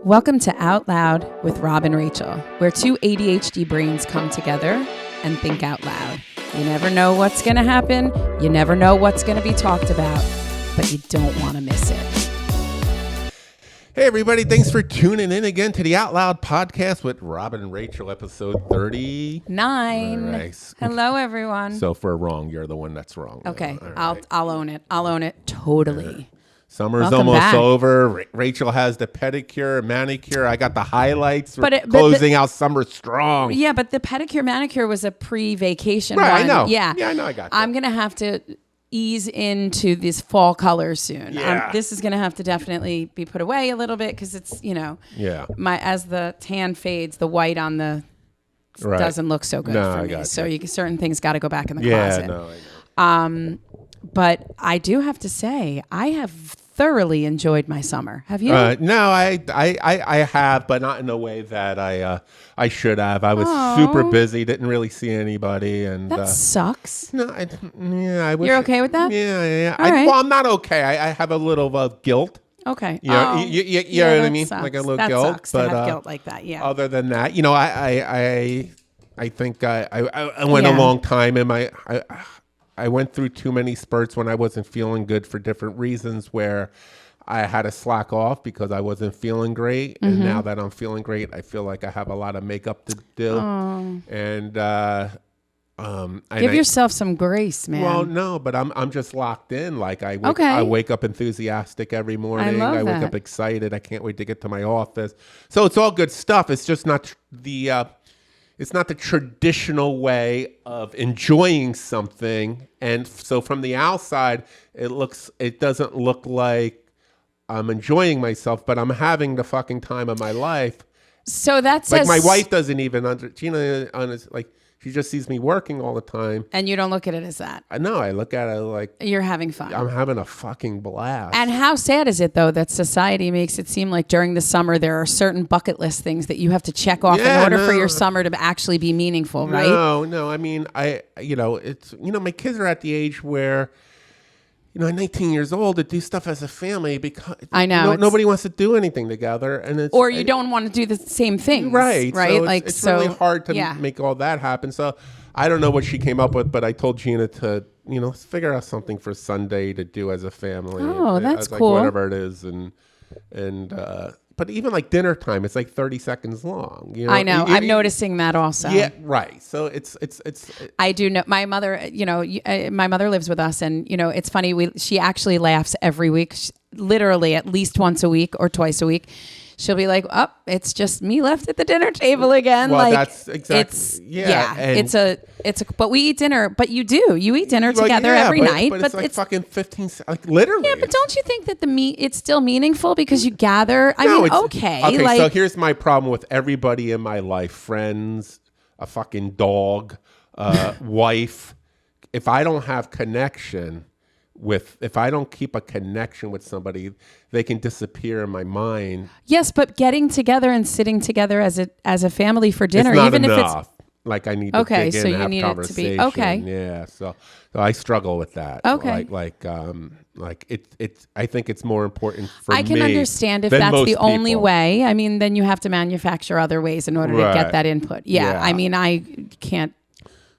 Welcome to Out Loud with Rob and Rachel, where two ADHD brains come together and think out loud. You never know what's going to happen. You never know what's going to be talked about, but you don't want to miss it. Hey, everybody. Thanks for tuning in again to the Out Loud podcast with Rob and Rachel, episode 39. Nice. Hello, everyone. So if we're wrong, you're the one that's wrong. Okay. Right. I'll own it. I'll own it totally. Summer's Welcome almost back. over. Rachel has the pedicure, manicure. I got the highlights. Closing out summer strong. Yeah, but the pedicure, manicure was a pre-vacation Right, one. I know. Yeah, I know I got that. I'm going to have to ease into this fall color soon. Yeah. This is going to have to definitely be put away a little bit because it's, as the tan fades, the white on the doesn't look so good for me. So certain things got to go back in the closet. No, I know. But I do have to say, I have thoroughly enjoyed my summer. Have you? No, I have, but not in a way that I should have. I was super busy, didn't really see anybody, and that sucks. No, I wish. You're okay with that? Yeah. All right. Well, I'm not okay. I have a little guilt. Okay. You know what I mean? Sucks. Like a little that guilt. Sucks but to have guilt like that. Yeah. Other than that, I think I went a long time in my. I went through too many spurts when I wasn't feeling good for different reasons where I had to slack off because I wasn't feeling great. And now that I'm feeling great, I feel like I have a lot of makeup to do. And give yourself some grace, man. Well, no, but I'm just locked in. Like I wake up enthusiastic every morning. I wake up excited. I can't wait to get to my office. So it's all good stuff. It's just not it's not the traditional way of enjoying something. And so from the outside, it doesn't look like I'm enjoying myself, but I'm having the fucking time of my life. So that says, like my wife doesn't even she just sees me working all the time. And you don't look at it as that. No, I look at it like you're having fun. I'm having a fucking blast. And how sad is it, though, that society makes it seem like during the summer there are certain bucket list things that you have to check off in order for your summer to actually be meaningful, right? No. I mean, it's my kids are at the age where, I'm 19 years old to do stuff as a family because I know nobody wants to do anything together, and you don't want to do the same things, right? So it's really hard to make all that happen. So I don't know what she came up with, but I told Gina to figure out something for Sunday to do as a family. Oh, that's cool. Like whatever it is, and but even like dinner time, it's like 30 seconds long. I know. I'm noticing that also. Yeah, right. So it's. I do know my mother. My mother lives with us, and it's funny. She actually laughs every week, literally at least once a week or twice a week. She'll be like, "Oh, it's just me left at the dinner table again." Well, like that's exactly. But we eat dinner. But you eat dinner together every night. But it's like fucking 15, like literally. Yeah, but don't you think that it's still meaningful because you gather? Okay, so here's my problem with everybody in my life: friends, a fucking dog, wife. If I don't have connection. If I don't keep a connection with somebody, they can disappear in my mind. Yes, but getting together and sitting together as a family for dinner, it's not even enough. if it's like I need to dig in and have conversation. Okay. Yeah. So I struggle with that. Okay. I think it's more important for me. I can understand if that's the only way. I mean, then you have to manufacture other ways in order to get that input. Yeah. I mean, I can't.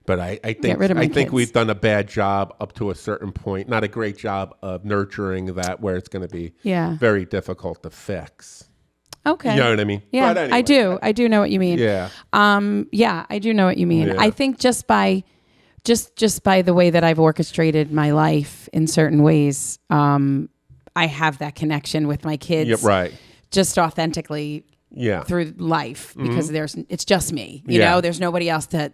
But I think we've done a bad job up to a certain point. Not a great job of nurturing that where it's going to be very difficult to fix. Okay. You know what I mean? Yeah, but anyway, I do know what you mean. Yeah. I do know what you mean. Yeah. I think just by the way that I've orchestrated my life in certain ways, I have that connection with my kids. Yep, right. Just authentically. Yeah. Through life because it's just me, you know, there's nobody else that,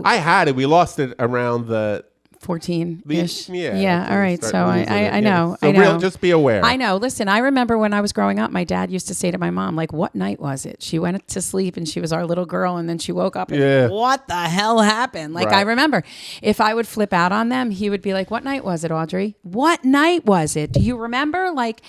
I had it. We lost it around the 14-ish. Yeah. All right. So I know. So I know. Just be aware. I know. Listen, I remember when I was growing up, my dad used to say to my mom, like, what night was it? She went to sleep and she was our little girl. And then she woke up and what the hell happened? Like, I remember if I would flip out on them, he would be like, what night was it, Audrey? What night was it? Do you remember? Like,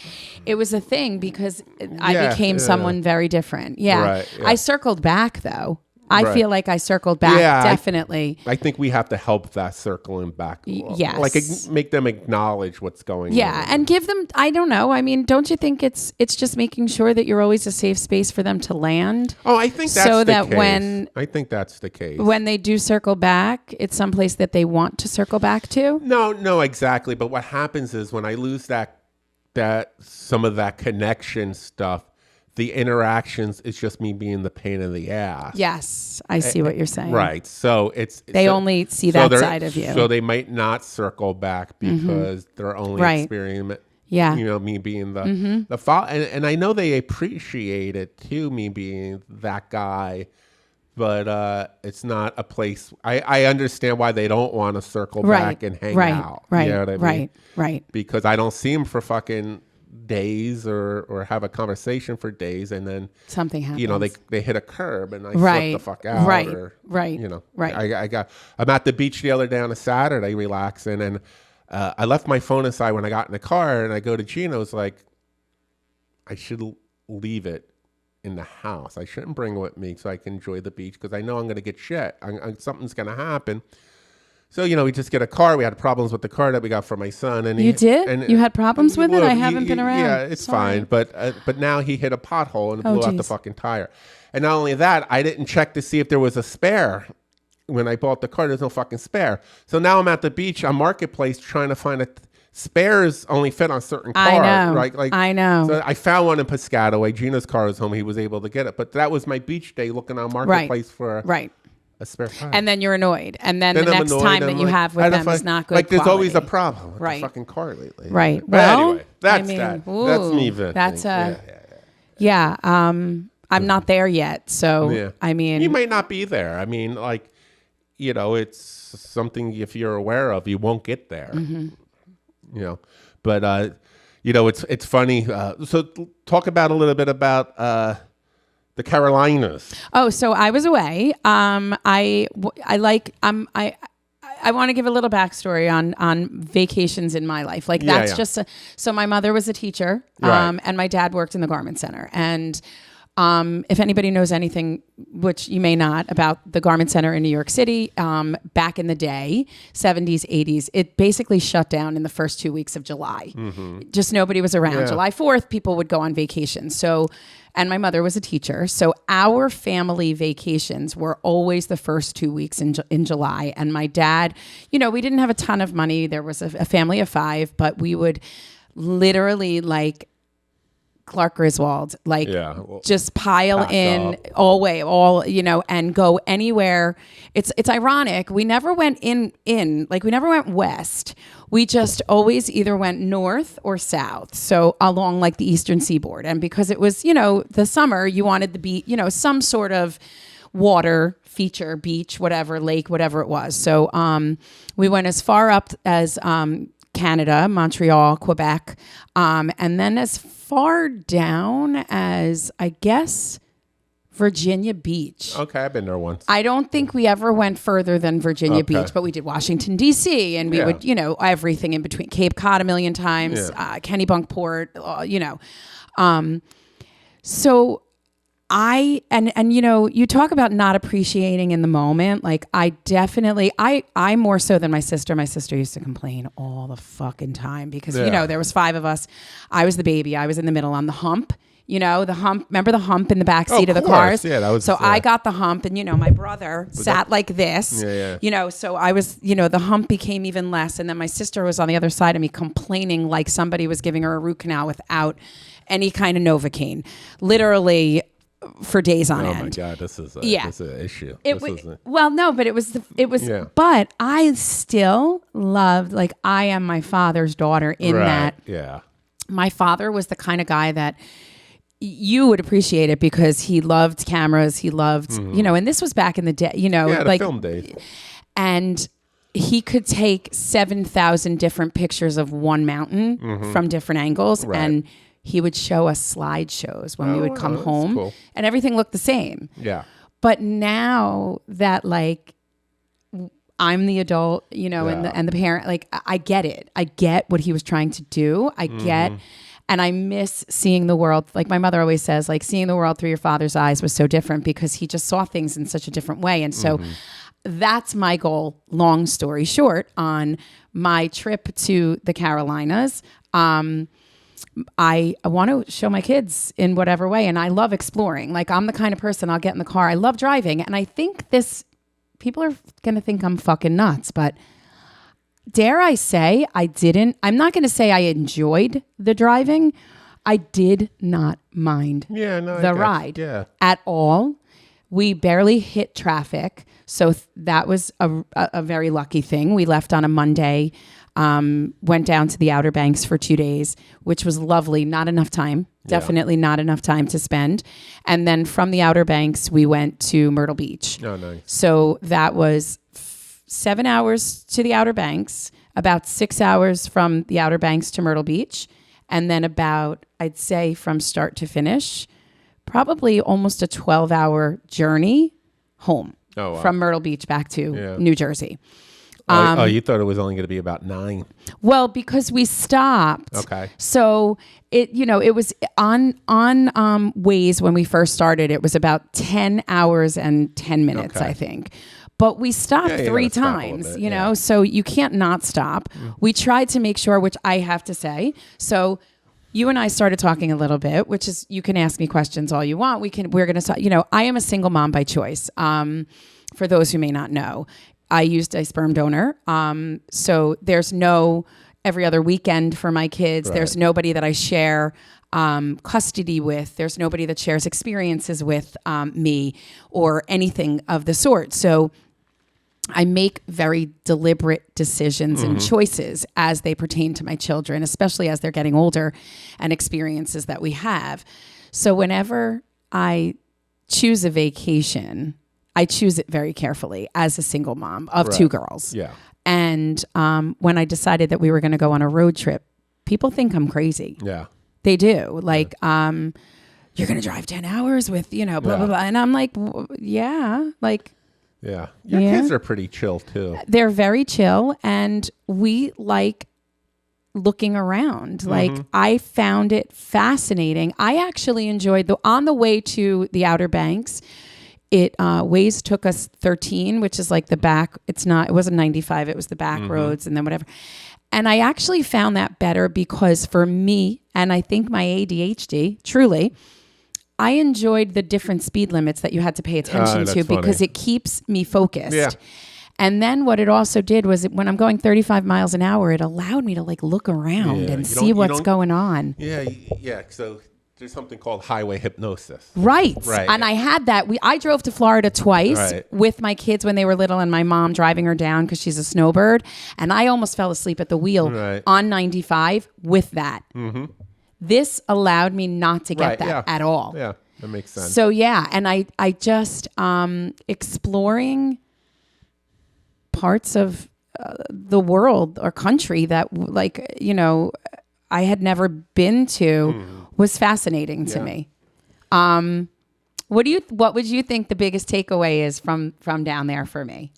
it was a thing because I became someone very different. Yeah. Right, yeah. I circled back though. I feel like I circled back, definitely. I think we have to help that circling back. Yes. Like make them acknowledge what's going on. Yeah, and give them, I don't know. I mean, don't you think it's just making sure that you're always a safe space for them to land? Oh, I think that's so the that case. I think that's the case. When they do circle back, it's someplace that they want to circle back to? No, exactly. But what happens is when I lose that some of that connection stuff, the interactions is just me being the pain in the ass. Yes, I see what you're saying. Right. So they only see that side of you. So they might not circle back because they're only experiencing, me being the fault. And I know they appreciate it too, me being that guy. But it's not a place. I understand why they don't want to circle back and hang out. Right. You know what I mean? Right. Because I don't see them for fucking days or have a conversation for days, and then something happens. They hit a curb and I slip the fuck out. Right. I'm at the beach the other day on a Saturday relaxing, and I left my phone inside when I got in the car, and I go to Gino's like, I should leave it in the house. I shouldn't bring it with me so I can enjoy the beach because I know I'm going to get shit. Something's going to happen. So, we just get a car. We had problems with the car that we got for my son. And you had problems with it? I haven't been around. Yeah, it's fine. But now he hit a pothole and blew out the fucking tire. And not only that, I didn't check to see if there was a spare. When I bought the car, there's no fucking spare. So now I'm at the beach on Marketplace trying to find spares only fit on certain cars. I know. Right? I know. So I found one in Piscataway. Gina's car was home. He was able to get it. But that was my beach day looking on Marketplace for a spare tire. And then you're annoyed. And then the next time that you have with them is not good Like there's quality. always a problem with the fucking car lately. Right. But anyway, that's me venting. That's I'm not there yet. So, I mean. You might not be there. I mean, it's something if you're aware of, you won't get there. But it's funny. So talk about a little bit about the Carolinas. Oh, so I was away. I want to give a little backstory on vacations in my life. So my mother was a teacher, and my dad worked in the garment center. And if anybody knows anything, which you may not, about the garment center in New York City, back in the day, 70s, 80s, it basically shut down in the first 2 weeks of July. Just nobody was around. July 4th, people would go on vacation. And my mother was a teacher. So our family vacations were always the first 2 weeks in July. And my dad, we didn't have a ton of money. There was a family of 5, but we would literally Clark Griswold, just pile in and go anywhere. It's ironic. We never went we never went west. We just always either went north or south. So along the eastern seaboard. And because it was, the summer, you wanted to be, some sort of water feature, beach, whatever, lake, whatever it was. So we went as far up as Canada, Montreal, Quebec, and then as far down as, I guess, Virginia Beach. Okay, I've been there once. I don't think we ever went further than Virginia Beach, but we did Washington, D.C., and we would, everything in between. Cape Cod a million times, Kennebunkport, So you talk about not appreciating in the moment. I more so than my sister. My sister used to complain all the fucking time because, there was 5 of us. I was the baby. I was in the middle on the hump. The hump. Remember the hump in the back seat of the cars? Yeah, that was. So I got the hump, and my brother sat like this. So I was. The hump became even less, and then my sister was on the other side of me, complaining like somebody was giving her a root canal without any kind of Novocaine, literally for days on end. Oh my God, this is an issue. But I still loved. I am my father's daughter in that. Yeah. My father was the kind of guy that you would appreciate it because he loved cameras. He loved, and this was back in the day, the film days. And he could take 7,000 different pictures of one mountain from different angles. Right. And he would show us slideshows when we would come home, cool. And everything looked the same. Yeah. But now that I'm the adult, and the parent, I get it. I get what he was trying to do. I get. And I miss seeing the world. Like my mother always says, like seeing the world through your father's eyes was so different because he just saw things in such a different way. And so that's my goal, long story short, on my trip to the Carolinas. I want to show my kids in whatever way. And I love exploring. Like I'm the kind of person, I'll get in the car. I love driving. And I think people are going to think I'm fucking nuts, but dare I say I'm not going to say I enjoyed the driving. I did not mind the ride at all. We barely hit traffic. So that was a very lucky thing. We left on a Monday, went down to the Outer Banks for 2 days, which was lovely. Not enough time. Definitely not enough time to spend. And then from the Outer Banks, we went to Myrtle Beach. Oh, nice. So that was 7 hours to the Outer Banks, about 6 hours from the Outer Banks to Myrtle Beach, and then about, I'd say from start to finish, probably almost a 12-hour journey home from Myrtle Beach back to New Jersey. You thought it was only going to be about 9. Well, because we stopped. Okay. So it was on Waze when we first started. It was about 10 hours and 10 minutes, I think. But we stopped 3 times, so you can't not stop. We tried to make sure, which I have to say. So you and I started talking a little bit, which is, you can ask me questions all you want. We're going to, I am a single mom by choice. For those who may not know, I used a sperm donor. So there's no every other weekend for my kids. Right. There's nobody that I share custody with. There's nobody that shares experiences with me or anything of the sort. So I make very deliberate decisions and choices as they pertain to my children, especially as they're getting older and experiences that we have. So whenever I choose a vacation, I choose it very carefully as a single mom of 2 girls. Yeah. And when I decided that we were going to go on a road trip, people think I'm crazy. Yeah. They do. Like, you're going to drive 10 hours with, blah, blah, blah. And I'm like, yeah. Like, yeah. Your kids are pretty chill too. They're very chill. And we like looking around. Like, I found it fascinating. I actually enjoyed on the way to the Outer Banks, Waze took us 13, which is like the back. It wasn't 95. It was the back roads and then whatever. And I actually found that better because for me, and I think my ADHD, truly, I enjoyed the different speed limits that you had to pay attention to because it keeps me focused. Yeah. And then what it also did was when I'm going 35 miles an hour, it allowed me to like look around and see what's going on. Yeah. Yeah. So there's something called highway hypnosis. Right. And I had that. I drove to Florida twice with my kids when they were little and my mom driving her down because she's a snowbird. And I almost fell asleep at the wheel on 95 with that. This allowed me not to get that at all. Yeah, that makes sense. So, and I just exploring parts of the world or country that I had never been to was fascinating to me. What would you think the biggest takeaway is from down there for me?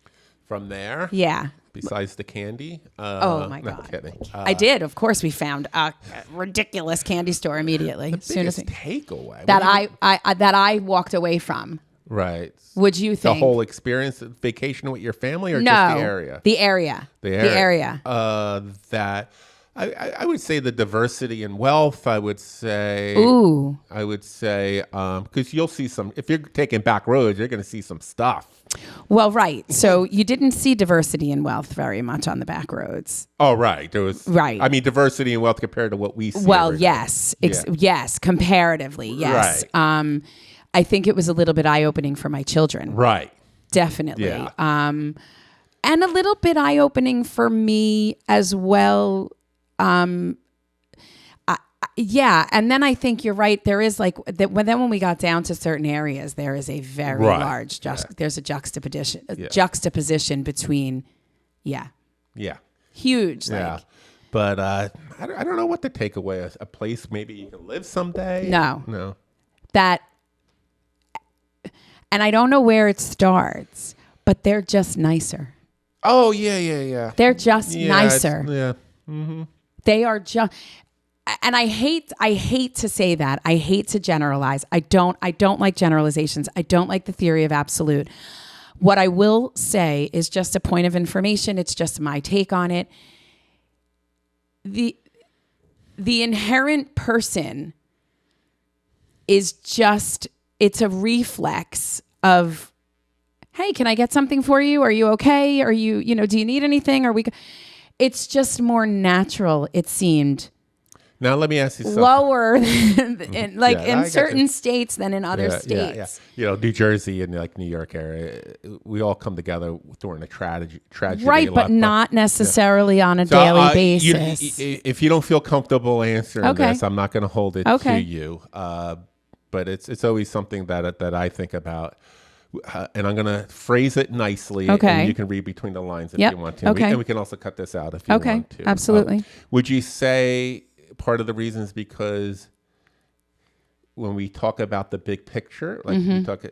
From there? Yeah. Besides the candy? Oh my God. I'm kidding. I did. Of course, we found a ridiculous candy store immediately. The biggest takeaway that I walked away from. Right. Would you think? The whole experience, vacation with your family, or just the area? The area. The area. That I would say the diversity and wealth. I would say. Ooh. I would say because you'll see some. If you're taking back roads, you're going to see some stuff. Well, right. So you didn't see diversity and wealth very much on the back roads. Oh, right. There was. Right. I mean, diversity and wealth compared to what we see. Well, yes. Yes. Comparatively, yes. Right. I think it was a little bit eye-opening for my children. Right. Definitely. Yeah. And a little bit eye-opening for me as well. Yeah, and then I think you're right. There is like that. When we got down to certain areas, there is a very large. There's a juxtaposition between, huge. Yeah, like, but I don't know what the takeaway is. A place maybe you can live someday. No. That, and I don't know where it starts, but they're just nicer. Oh yeah. They're just nicer. Yeah. Mm-hmm. They are just. and I hate to say that. I hate to generalize. I don't like generalizations. I don't like the theory of absolute. What I will say is just a point of information. It's just my take on it. The inherent person is just, it's a reflex of, hey, can I get something for you? Are you okay? Are you, do you need anything? It's just more natural, it seemed. Now let me ask you something. Lower than in certain states than in other states. Yeah. New Jersey and like New York area, we all come together during a tragedy. Right, but not necessarily on a daily basis. If you don't feel comfortable answering this, I'm not going to hold it to you. But it's always something that I think about. And I'm going to phrase it nicely, and you can read between the lines if you want to. And we can also cut this out if you want to. Absolutely. Would you say part of the reason is because when we talk about the big picture, like we talk,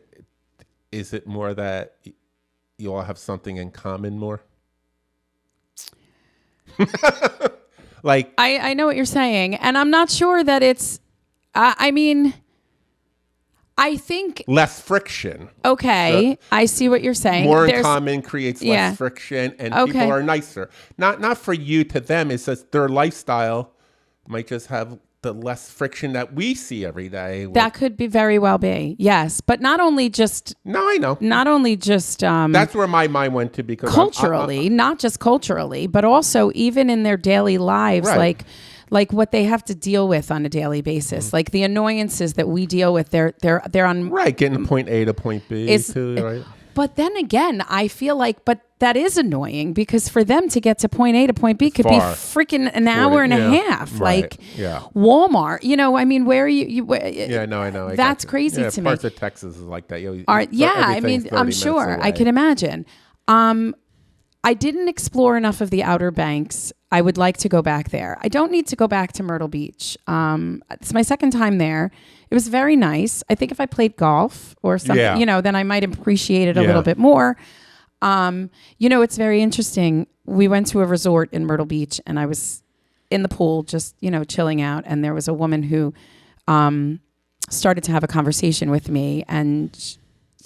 is it more that you all have something in common more? Like I know what you're saying, and I'm not sure that it's. I mean, I think less friction. Okay, so I see what you're saying. More in common creates less friction, and people are nicer. Not for you to them. It's just their lifestyle might just have the less friction that we see every day. That could be very well be, yes. But not only just... No, I know. Not only just... that's where my mind went to, because... Culturally, not just culturally, but also even in their daily lives, like what they have to deal with on a daily basis, like the annoyances that we deal with. They're on... Right, getting to point A to point B, too, right? But then again, I feel like, that is annoying, because for them to get to point A to point B could be freaking an hour and a half. Right. Like Walmart, I mean, where are you? I know. That's crazy to me. Parts of Texas is like that. I mean, I'm sure. I can imagine. I didn't explore enough of the Outer Banks. I would like to go back there. I don't need to go back to Myrtle Beach. It's my second time there. It was very nice. I think if I played golf or something, then I might appreciate it a little bit more. It's very interesting. We went to a resort in Myrtle Beach, and I was in the pool just, chilling out. And there was a woman who started to have a conversation with me. And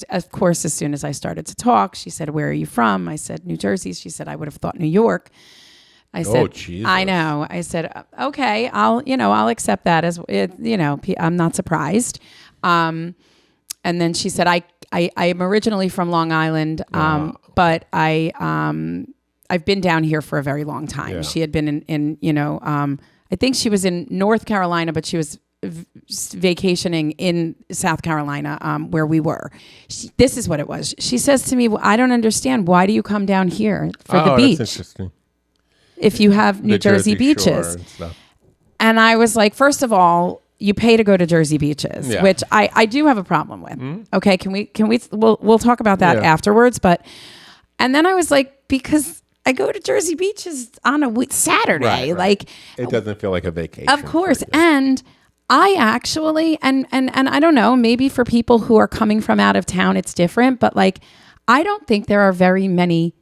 of course, as soon as I started to talk, she said, "Where are you from?" I said, "New Jersey." She said, "I would have thought New York." I said, "Oh, Jesus." I know. I said, "Okay, I'll accept that as, I'm not surprised." And then she said, I am originally from Long Island, but I've been down here for a very long time. Yeah. She had been in I think she was in North Carolina, but she was vacationing in South Carolina, where we were. This is what it was. She says to me, "Well, I don't understand. Why do you come down here for the beach? That's interesting. If you have New Jersey beaches." And I was like, first of all, you pay to go to Jersey beaches, which I do have a problem with. Mm-hmm. Okay, we'll talk about that afterwards. And then I was like, because I go to Jersey beaches on a Saturday, right. Like it doesn't feel like a vacation. Of course, and I actually, and I don't know, maybe for people who are coming from out of town, it's different. But like, I don't think there are very many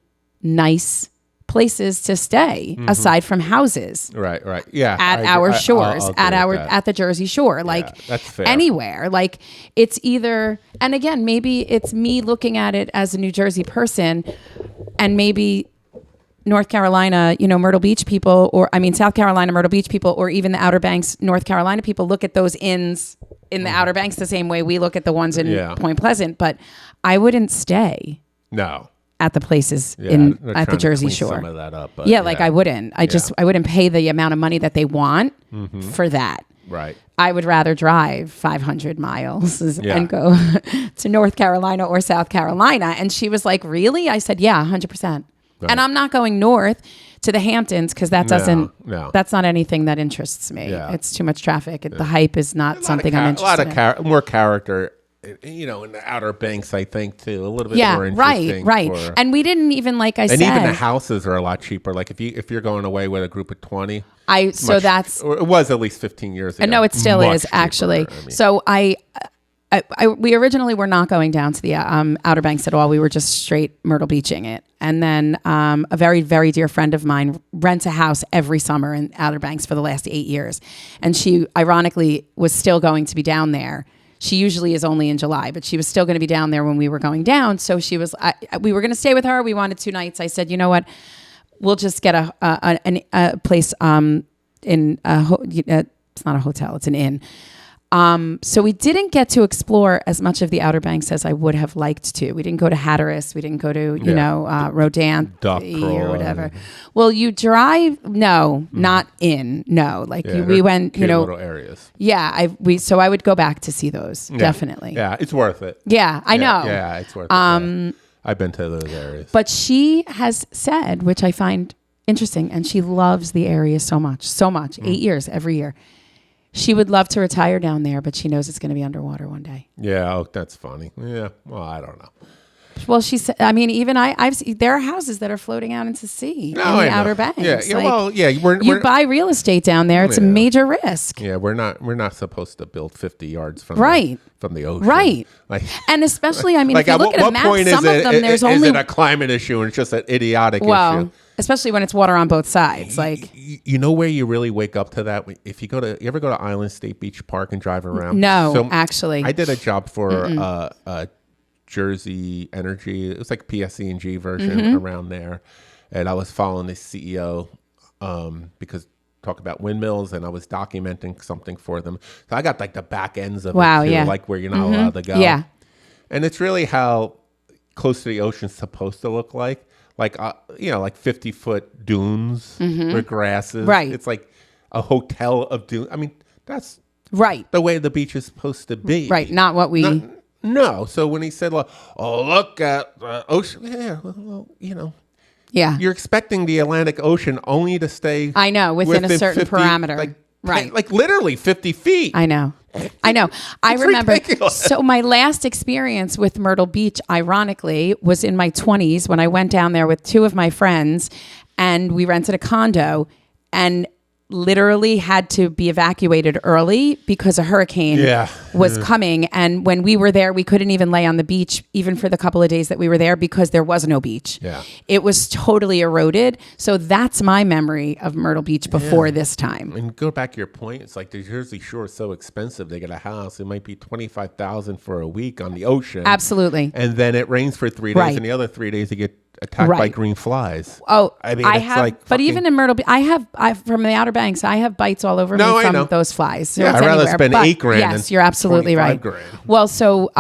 nice places to stay aside from houses. Right. Yeah. At our shores, at the Jersey Shore, like that's fair. Anywhere. Like it's either, and again, maybe it's me looking at it as a New Jersey person, and maybe North Carolina, Myrtle Beach people, South Carolina, Myrtle Beach people, or even the Outer Banks, North Carolina people look at those inns in the Outer Banks the same way we look at the ones in Point Pleasant. But I wouldn't stay. No. At the places at the Jersey Shore. Some of that up, like I wouldn't. I wouldn't pay the amount of money that they want for that. Right. I would rather drive 500 miles and go to North Carolina or South Carolina. And she was like, "Really?" I said, "Yeah, 100%." Right. And I'm not going north to the Hamptons, because that doesn't. No. That's not anything that interests me. Yeah. It's too much traffic. The hype is not something I'm interested in. A lot of more character. In the Outer Banks, I think, too, a little bit more interesting. Right. And we didn't even, like I said, and even the houses are a lot cheaper. Like if you're going away with a group of 20, it was at least 15 years ago. No, it still is actually. I mean, so we originally were not going down to the Outer Banks at all. We were just straight Myrtle Beaching it. And then a very, very dear friend of mine rents a house every summer in Outer Banks for the last 8 years. And she, ironically, was still going to be down there. She usually is only in July, but she was still going to be down there when we were going down. So we were going to stay with her. We wanted 2 nights. I said, you know what? We'll just get a place it's not a hotel, it's an inn. So we didn't get to explore as much of the Outer Banks as I would have liked to. We didn't go to Hatteras. We didn't go to, Rodanthe or whatever. Well, you drive, not in, no. Like we went, little areas. Yeah, so I would go back to see those, definitely. Yeah, it's worth it. Yeah, I know. Yeah, it's worth it. I've been to those areas. But she has said, which I find interesting, and she loves the area so much, 8 years, every year. She would love to retire down there, but she knows it's going to be underwater one day. Yeah, that's funny. Yeah, well, I don't know. Well, she said, I mean, even I've seen, there are houses that are floating out into sea in the Outer Banks. You buy real estate down there. It's a major risk. Yeah, we're not supposed to build 50 yards from the ocean. Right. And especially, I mean, if you look at a map, some of them, there's only... Is it a climate issue and it's just an idiotic issue? Especially when it's water on both sides. You know where you really wake up to that? If you ever go to Island State Beach Park and drive around? No, actually. I did a job for Jersey Energy. It was like PSE&G version around there. And I was following the CEO because talk about windmills, and I was documenting something for them. So I got like the back ends of it too, like where you're not allowed to go. Yeah. And it's really how close to the ocean's supposed to look like. Like, like 50-foot dunes with grasses. Right. It's like a hotel of dunes. I mean, that's the way the beach is supposed to be. Right. Not what we... No. So when he said, look at the ocean. Yeah, well, Yeah. You're expecting the Atlantic Ocean only to stay... I know, within a certain 50, parameter. Like literally 50 feet. I know. I remember. Ridiculous. So my last experience with Myrtle Beach, ironically, was in my 20s when I went down there with 2 of my friends, and we rented a condo and literally had to be evacuated early because a hurricane was coming. And when we were there, we couldn't even lay on the beach, even for the couple of days that we were there, because there was no beach. Yeah. It was totally eroded. So that's my memory of Myrtle Beach before this time. And go back to your point. It's like the Jersey Shore is so expensive. They get a house. It might be $25,000 for a week on the ocean. Absolutely. And then it rains for 3 days, and the other 3 days you get attacked by green flies. Oh, I mean, but even in Myrtle Beach, I have from the Outer Banks, I have bites all over me from those flies. So I'd rather spend $8,000. Yes, you're absolutely right. $grand. Well, so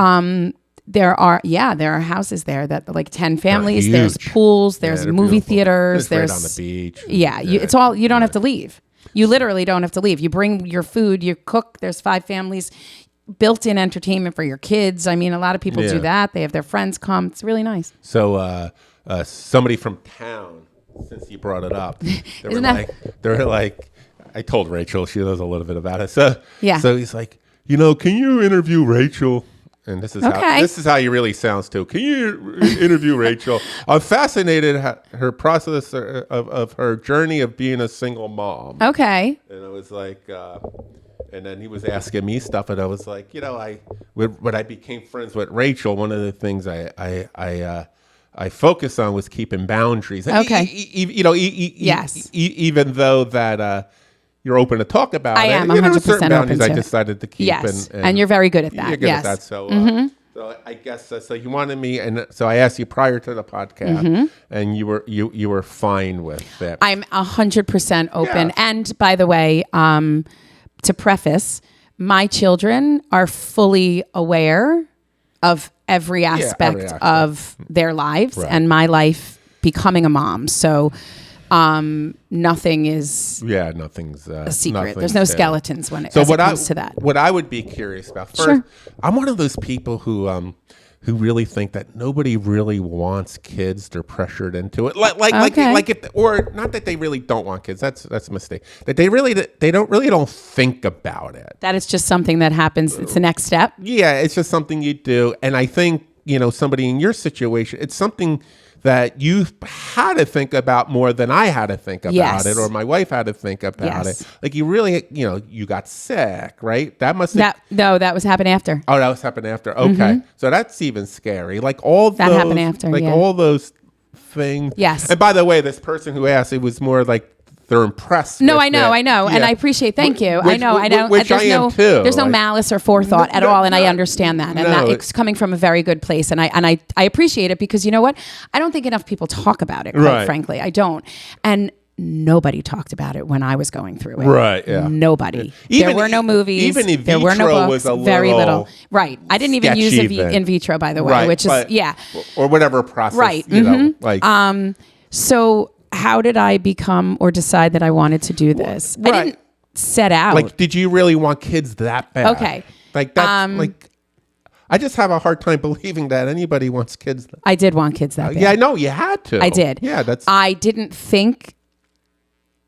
there are houses there that like 10 families. There's pools. There's movie theaters. There's right on the beach. Yeah, it's all. You don't have to leave. You literally don't have to leave. You bring your food. You cook. There's 5 families. Built-in entertainment for your kids. I mean, a lot of people do that. They have their friends come. It's really nice. So somebody from town, since you brought it up, they were like, I told Rachel, she knows a little bit about it. So he's like, can you interview Rachel? And this is how he really sounds too. Can you interview Rachel? I'm fascinated her process of her journey of being a single mom. Okay. And I was like, and then he was asking me stuff, and I was like, when I became friends with Rachel, one of the things I focused on was keeping boundaries. Okay. Yes. Even though that you're open to talk about I it. am 100% certain boundaries open to I decided to keep. Yes, and you're very good at that. You're good at that. So, so I guess so. You wanted me, and so I asked you prior to the podcast, and you were fine with that. I'm 100% open. Yeah. And by the way, to preface, my children are fully aware of every aspect of their lives and my life becoming a mom. So nothing is nothing's a secret. There's no skeletons when it comes to that. What I would be curious about first, I'm one of those people who really think that nobody really wants kids. They're pressured into it. Or not that they really don't want kids. That's a mistake. That they don't think about it. That it's just something that happens. It's the next step. Yeah, it's just something you do. And I think somebody in your situation, it's something that you had to think about more than I had to think about it, or my wife had to think about it. Like you really, you got sick, right? That was happened after. Oh, that was happened after. Okay. So that's even scary. Like all that those, happened after, like all those things. Yes. And by the way, this person who asked, it was more like they're impressed. No, I know. Yeah. And I appreciate, thank you. I know. Which I am too. There's no malice or forethought at all. And I understand that. And that it's coming from a very good place. And I appreciate it because you know what? I don't think enough people talk about it, quite frankly. I don't. And nobody talked about it when I was going through it. Right, yeah. Nobody. Yeah. There were no movies. Even in vitro there were no books. Very little. Right. I didn't even use in vitro, by the way, which is, or whatever process, right. So how did I become or decide that I wanted to do this? Right. I didn't set out. Like, did you really want kids that bad? Okay. Like, that's I just have a hard time believing that anybody wants kids. I did want kids that bad. Yeah, I know you had to. I did. Yeah, I didn't think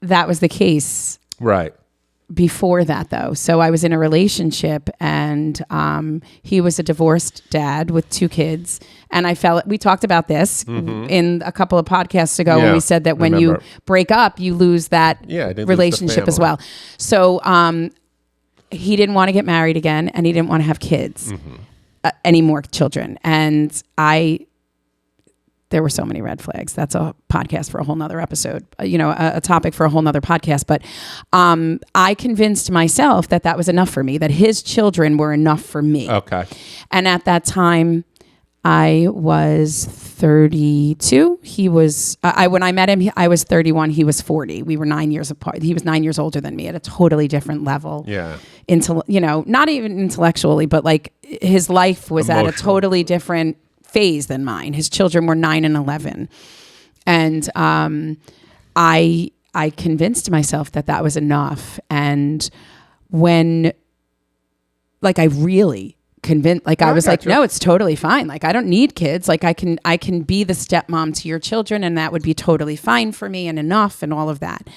that was the case. Right. Before that, though. So I was in a relationship and he was a divorced dad with 2 kids. And we talked about this in a couple of podcasts ago when we said that when you break up, you lose that relationship as well. So he didn't want to get married again and he didn't want to have kids, any more children. And there were so many red flags. That's a podcast for a whole nother episode, a topic for a whole nother podcast. But I convinced myself that was enough for me, that his children were enough for me. Okay. And at that time, I was 32. He was, when I met him, I was 31. He was 40. We were 9 years apart. He was 9 years older than me at a totally different level. Yeah. Not even intellectually, but like his life was at a totally different phase than mine. His children were 9 and 11. And I convinced myself that was enough. And when, like, I really convinced, like, I was like, no, it's totally fine. Like, I don't need kids. Like, I can be the stepmom to your children and that would be totally fine for me and enough and all of that.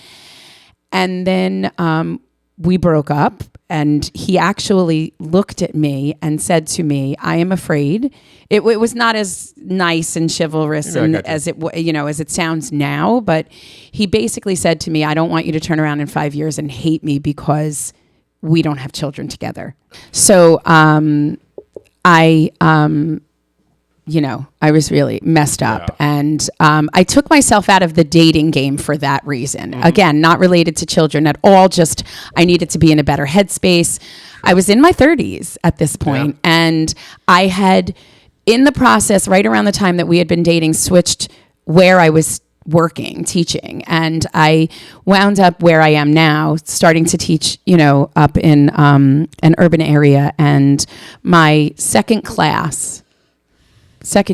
And then we broke up. And he actually looked at me and said to me, I am afraid. It was not as nice and chivalrous as it sounds now, but he basically said to me, I don't want you to turn around in 5 years and hate me because we don't have children together. So I was really messed up. Yeah. And I took myself out of the dating game for that reason. Again, not related to children at all. Just I needed to be in a better headspace. I was in my 30s at this point, and I had, in the process, right around the time that we had been dating, switched where I was working, teaching. And I wound up where I am now, starting to teach, up in an urban area. And my second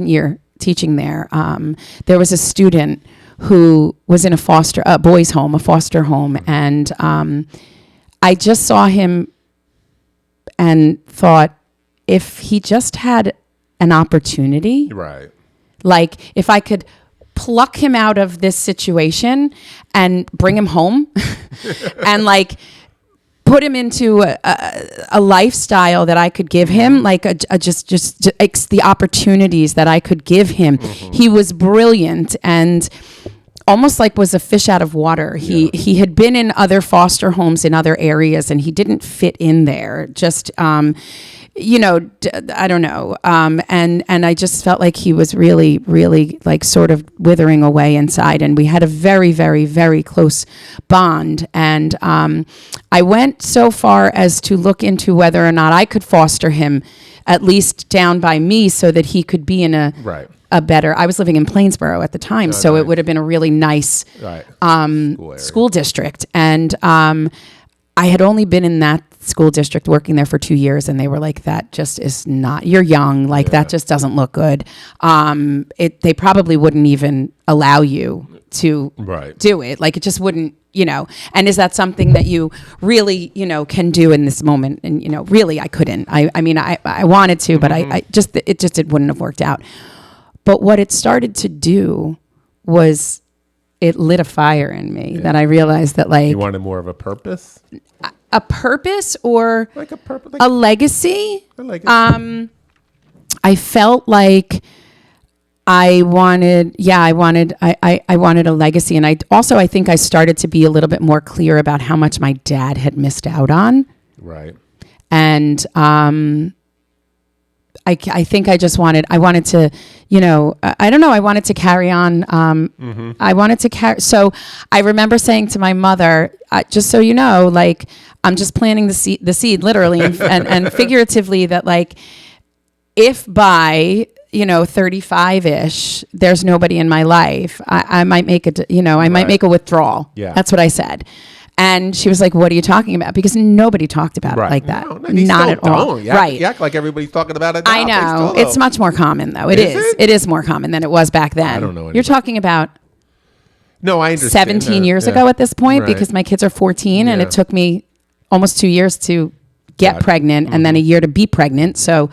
year teaching there, there was a student who was in a foster home. And I just saw him and thought, if he just had an opportunity, right? Like if I could pluck him out of this situation and bring him home and like put him into a lifestyle that I could give him, like just the opportunities that I could give him. He was brilliant and almost like was a fish out of water. He had been in other foster homes in other areas and he didn't fit in there. Just I don't know. And I just felt like he was really, really like sort of withering away inside. And we had a very, very, very close bond. And I went so far as to look into whether or not I could foster him at least down by me so that he could be in a better, I was living in Plainsboro at the time. So it would have been a really nice school district. And I had only been in that school district working there for 2 years, and they were like, that just is not, you're young, like that just doesn't look good. They probably wouldn't even allow you to do it. Like it just wouldn't, and is that something that you really, can do in this moment? And, really I couldn't. I mean, I wanted to, but it wouldn't have worked out. But what it started to do was it lit a fire in me that I realized that like... You wanted more of a purpose? A purpose or like a purpose, a legacy. A legacy. I felt like I wanted a legacy. And I think I started to be a little bit more clear about how much my dad had missed out on. Right. And I think I wanted to, I don't know, I wanted to carry on. I wanted to carry. So I remember saying to my mother, just so you know, like, I'm just planting the seed literally and figuratively, that like, if by 35-ish, there's nobody in my life, I might make might make a withdrawal. Yeah. That's what I said. And she was like, what are you talking about? Because nobody talked about it like that. No, not at all. Right. You act like everybody's talking about it now. I know. It's much more common, though. It is. It is more common than it was back then. I don't know anybody. You're talking about I understand 17 years ago at this point, because my kids are 14 and it took me almost 2 years to get pregnant and then a year to be pregnant. So,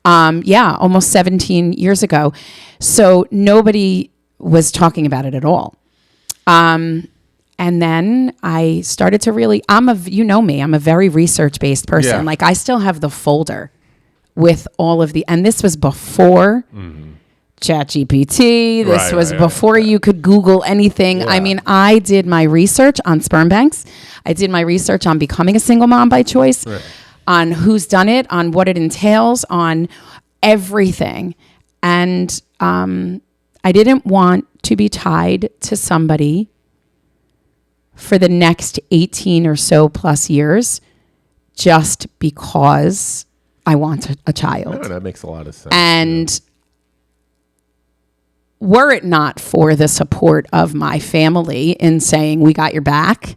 almost 17 years ago. So nobody was talking about it at all. And then I started to really, I'm a very research-based person. Yeah. Like, I still have the folder with all of and this was before ChatGPT. This was before you could Google anything. Yeah. I mean, I did my research on sperm banks. I did my research on becoming a single mom by choice, on who's done it, on what it entails, on everything. And I didn't want to be tied to somebody for the next 18 or so plus years just because I want a child. No, that makes a lot of sense. And were it not for the support of my family in saying, we got your back,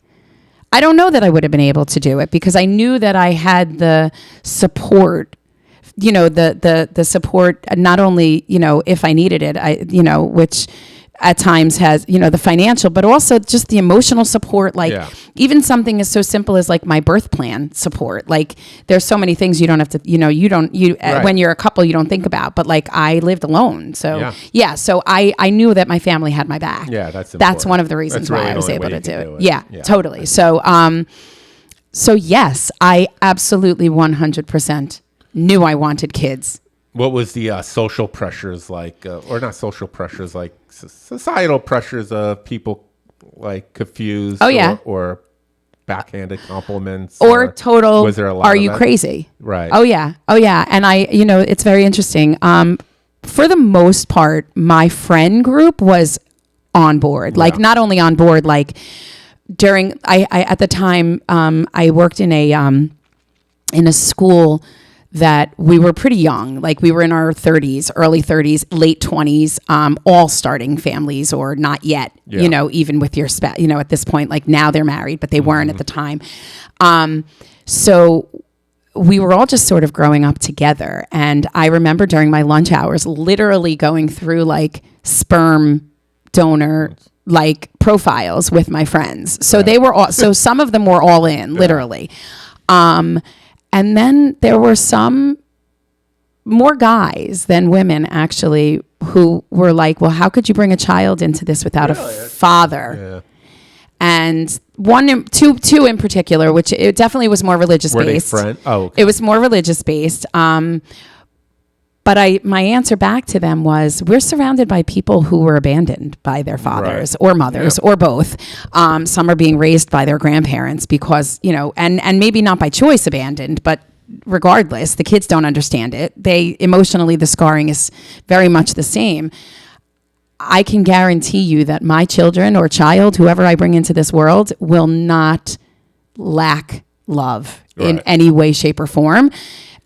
I don't know that I would have been able to do it, because I knew that I had the support, the support, not only, if I needed it, which at times has, the financial, but also just the emotional support. Like even something as so simple as like my birth plan support. Like there's so many things you don't have to, when you're a couple, you don't think about, but like I lived alone. So so I knew that my family had my back. Yeah. That's one of the reasons why I was able to do it. Yeah, totally. So, so yes, I absolutely 100% knew I wanted kids. What was the social pressures like, or not social pressures, like societal pressures of people like confused or backhanded compliments? Or total, was there a lot are of you that? Crazy? Right. Oh yeah. And I, it's very interesting. For the most part, my friend group was on board. Like not only on board, like during, I at the time, I worked in a school that we were pretty young, like we were in our 30s, early 30s, late 20s, all starting families or not yet, even with your at this point, like now they're married, but they weren't at the time. So we were all just sort of growing up together. And I remember during my lunch hours, literally going through like sperm donor like profiles with my friends. So they were all, so some of them were all in, literally. And then there were some more guys than women, actually, who were like, well, how could you bring a child into this without a father? Yeah. And two in particular, which it definitely was more religious based. Were they friends? Oh, okay. It was more religious based. But my answer back to them was, we're surrounded by people who were abandoned by their fathers or mothers or both. Some are being raised by their grandparents because, and maybe not by choice abandoned, but regardless, the kids don't understand it. Emotionally, the scarring is very much the same. I can guarantee you that my children or child, whoever I bring into this world, will not lack love in any way, shape, or form.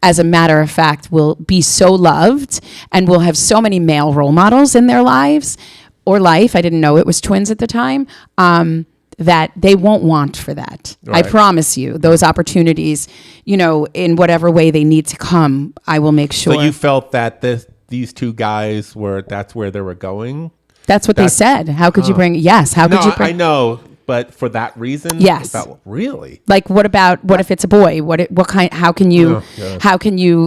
As a matter of fact, will be so loved and will have so many male role models in their lives or life. I didn't know it was twins at the time, that they won't want for that. Right. I promise you, those opportunities, in whatever way they need to come, I will make sure. So you felt that these two guys that's where they were going? That's what they said. How could you bring, yes. How could you bring? I know. but for that reason? Yes. Really? Like, what if it's a boy? How can you,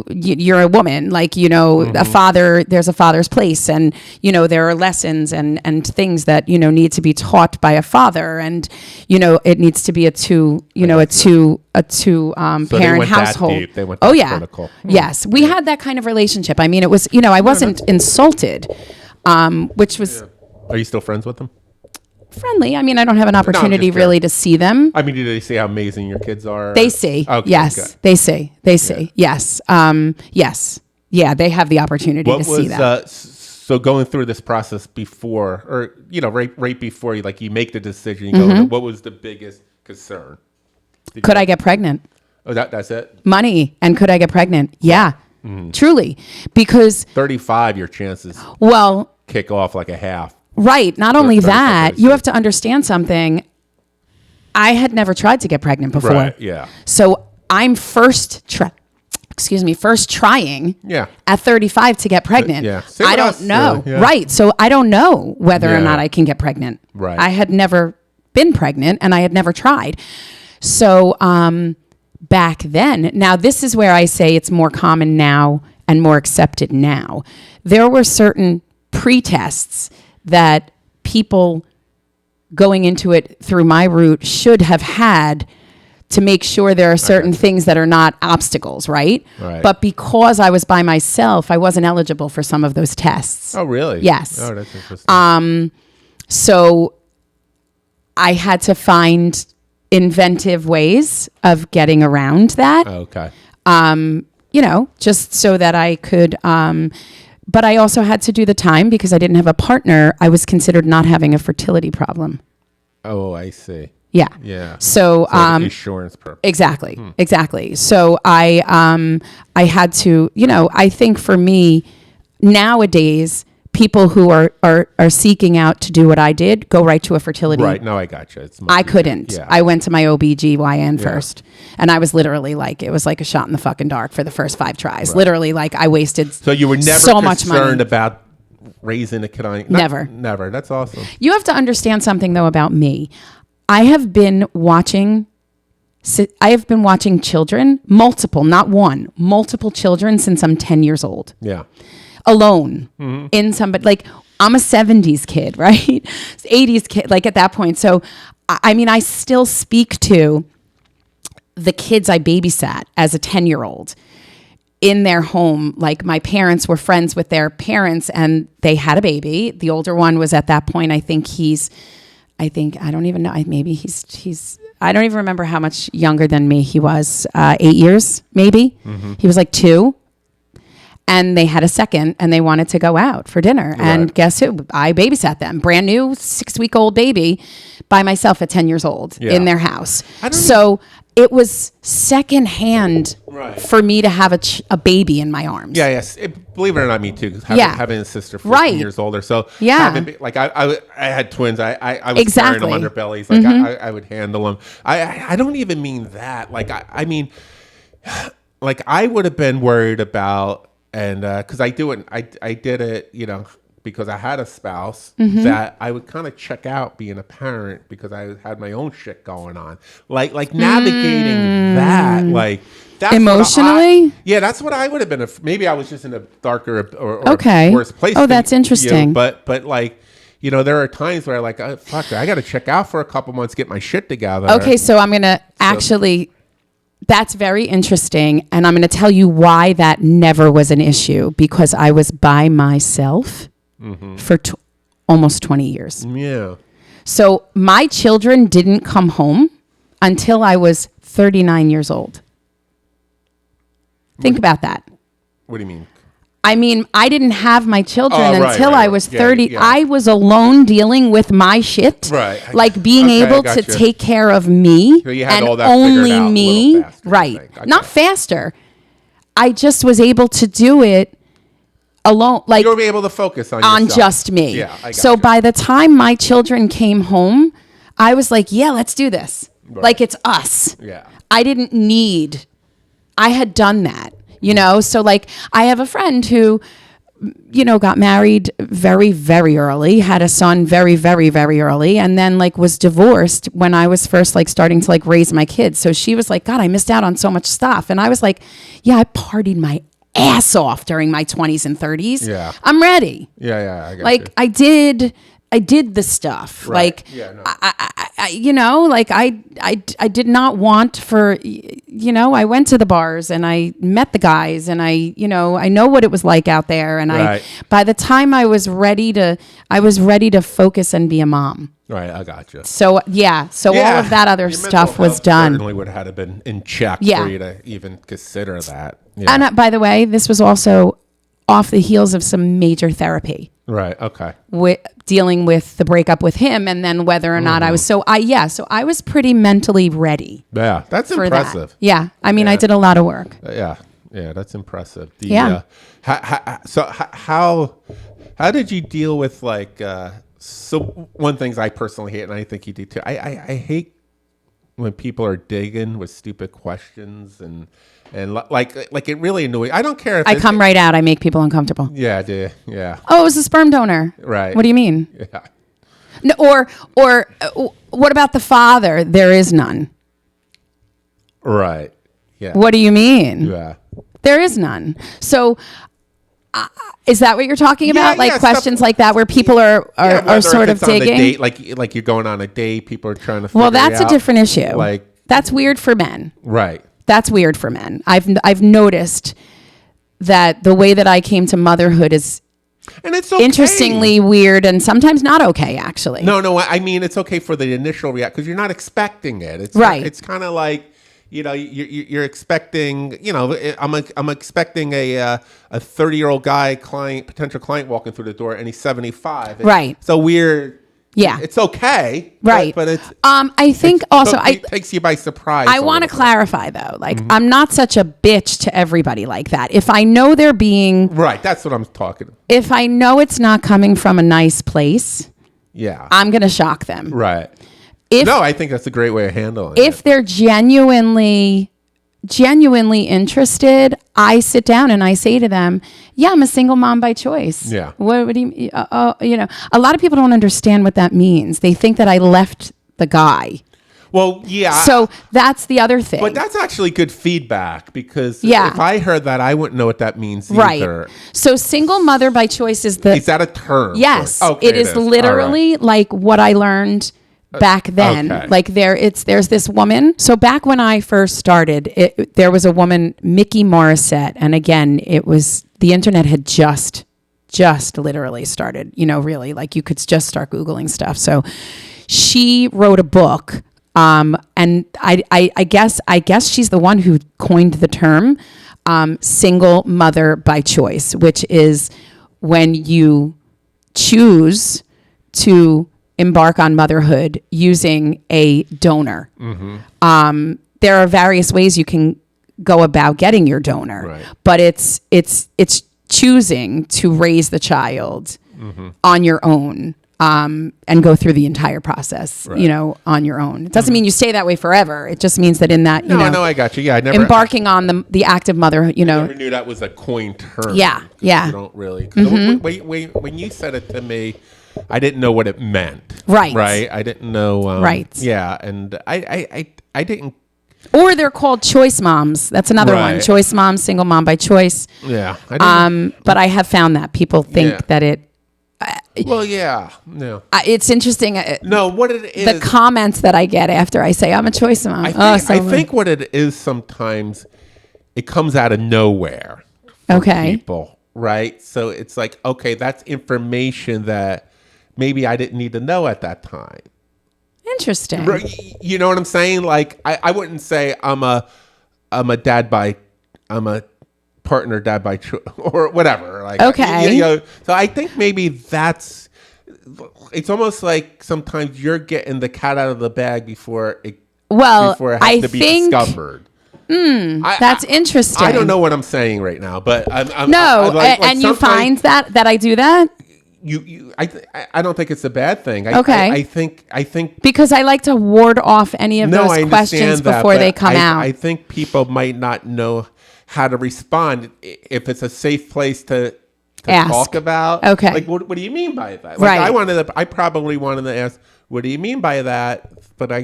you're a woman, like, a father, there's a father's place, and, there are lessons and things that, need to be taught by a father, and, it needs to be a two parent household. They went that critical. Yes. We had that kind of relationship. I mean, it was, I wasn't insulted, which was. Yeah. Are you still friends with them? Friendly. I mean, I don't have an opportunity really to see them. I mean, do they see how amazing your kids are? They see. Okay, yes. Good. They see. Yes. Yes. Yeah, they have the opportunity to see that. So going through this process before, or, right before you make the decision, you go, what was the biggest concern? Could I get pregnant? Oh, that's it? Money. And could I get pregnant? Yeah. Truly. Because 35, your chances kick off like a half. Right. Not only that, you have to understand something. I had never tried to get pregnant before. Right, yeah. So I'm first trying at 35 to get pregnant. Yeah. I don't know. Yeah. Right. So I don't know whether or not I can get pregnant. Right. I had never been pregnant and I had never tried. So back then, now this is where I say it's more common now and more accepted now. There were certain pre-tests that people going into it through my route should have had to make sure there are certain things that are not obstacles, right? But because I was by myself, I wasn't eligible for some of those tests. Oh, really? Yes. Oh, that's interesting. So I had to find inventive ways of getting around that. Okay. Just so that I could... But I also had to do the time because I didn't have a partner. I was considered not having a fertility problem. Oh, I see. Yeah. Yeah. So insurance purpose. Exactly. So I had to, I think for me nowadays, people who are seeking out to do what I did go right to a fertility. Right. No, I gotcha. I couldn't. Yeah. I went to my OBGYN first. And I was literally it was like a shot in the fucking dark for the first 5 tries. Right. Literally, I wasted so you were never so much money. Concerned about raising a kid on Never. That's awesome. You have to understand something, though, about me. I have been watching children, multiple, not one, multiple children since I'm 10 years old. Yeah. Alone in somebody, I'm a 70s kid, right? 80s kid, at that point. So, I mean, I still speak to the kids I babysat as a 10-year-old in their home. Like, my parents were friends with their parents and they had a baby. The older one was at that point, I don't even know. Maybe he's I don't even remember how much younger than me he was. 8 years, maybe. He was 2. And they had a second and they wanted to go out for dinner. Right. And guess who? I babysat them. Brand new 6-week-old baby by myself at 10 years old in their house. So it was secondhand for me to have a baby in my arms. Yeah, yes. Believe it or not, me too. Having a sister 14 years older. So I had twins. I was carrying them under bellies. I would handle them. I don't even mean that. I mean, I would have been worried about, and because I did it, because I had a spouse, that I would kind of check out being a parent because I had my own shit going on. Navigating that, that's emotionally? That's what I would have been. Maybe I was just in a darker or worse place. Oh, that's interesting. But there are times where fuck, I got to check out for a couple months, get my shit together. Okay, so I'm going to actually... That's very interesting. And I'm going to tell you why that never was an issue. Because I was by myself for almost 20 years. Yeah. So my children didn't come home until I was 39 years old. Think about that. What do you mean? I mean, I didn't have my children until I was 30. Yeah. I was alone dealing with my shit. Right. Being able to take care of me so you had and all that only out me. Faster, right. Okay. Not faster. I just was able to do it alone. You were able to focus on just me. Yeah. So by the time my children came home, I was let's do this. Right. It's us. Yeah. I had done that. So I have a friend who got married very, very early, had a son very, very, very early, and then like was divorced when I was first like starting to like raise my kids. So she was like, God, I missed out on so much stuff. And I was like, yeah, I partied my ass off during my 20s and 30s. Yeah. I'm ready. Yeah. I did the stuff. Right. Like, I did not want for, I went to the bars and I met the guys and I know what it was like out there. And right. by the time I was ready to focus and be a mom. Right, I got you. So all of that other stuff was done. Certainly would have been in check for you to even consider that. Yeah. And by the way, this was also off the heels of some major therapy. Right. Okay. Dealing with the breakup with him, and then whether or not I was. So I was pretty mentally ready. Yeah, that's impressive. That. Yeah, I mean, I did a lot of work. Yeah, that's impressive. How did you deal with like? So one thing I personally hate, and I think you do too. I hate when people are digging with stupid questions and like it really annoys. I don't care if I come right out. I make people uncomfortable. Yeah, I do. Yeah. Oh, it was a sperm donor. Right. What do you mean? Yeah. No, or what about the father? There is none. Right. Yeah. What do you mean? Yeah. There is none. So. Is that what you're talking about? Like questions like that where people are sort of digging? On the date, like you're going on a date, people are trying to figure Well, that's a different issue. Like that's weird for men. Right. That's weird for men. I've noticed that the way that I came to motherhood is it's okay. Interestingly weird and sometimes not okay, actually. No, I mean it's okay for the initial reaction because you're not expecting it. It's right. It's kind of like you're expecting, I'm expecting a 30-year-old guy potential client walking through the door and he's 75. Right. So weird. Yeah. It's okay. Right. But it's, I think also it takes you by surprise. I want to clarify though, like I'm not such a bitch to everybody like that. If I know they're being. Right. That's what I'm talking about. If I know it's not coming from a nice place. Yeah. I'm going to shock them. Right. I think that's a great way of handling it. If they're genuinely interested, I sit down and I say to them, yeah, I'm a single mom by choice. Yeah. What do you, a lot of people don't understand what that means. They think that I left the guy. Well, yeah. So that's the other thing. But that's actually good feedback because if I heard that, I wouldn't know what that means either. Right. So single mother by choice is that a term? Yes. It is literally like what I learned back then. Okay. Like there's this woman. So back when I first started, there was a woman, Mickey Morissette. And again, the internet had just literally started, really like you could just start Googling stuff. So she wrote a book. And I guess she's the one who coined the term, single mother by choice, which is when you choose to embark on motherhood using a donor. Mm-hmm. There are various ways you can go about getting your donor, right. But it's choosing to raise the child on your own. And go through the entire process, right. On your own. It doesn't mean you stay that way forever. It just means that in that, No, I got you. Yeah, I never embarking on the active motherhood. I never knew that was a coined term. Yeah. You don't really. When you said it to me, I didn't know what it meant. Right. Right. I didn't know. Right. Yeah, and I didn't. Or they're called choice moms. That's another one. Choice mom, single mom by choice. Yeah. But I have found that people think that it. Well, yeah. No. It's interesting. No, what it is. The comments that I get after I say I'm a choice mom. I think what it is sometimes it comes out of nowhere. Okay. People, right? So it's like, okay, that's information that maybe I didn't need to know at that time. Interesting. You know what I'm saying? Like, I wouldn't say I'm a partner dad by choice or whatever. Like, okay. So I think maybe it's almost like sometimes you're getting the cat out of the bag before it has to be discovered. That's interesting. I don't know what I'm saying right now, but you find that I do that. I don't think it's a bad thing. I think because I like to ward off any of those questions before they come out. I think people might not know how to respond if it's a safe place to talk about. Okay. Like, what do you mean by that? Like, Right. I probably wanted to ask, what do you mean by that? But I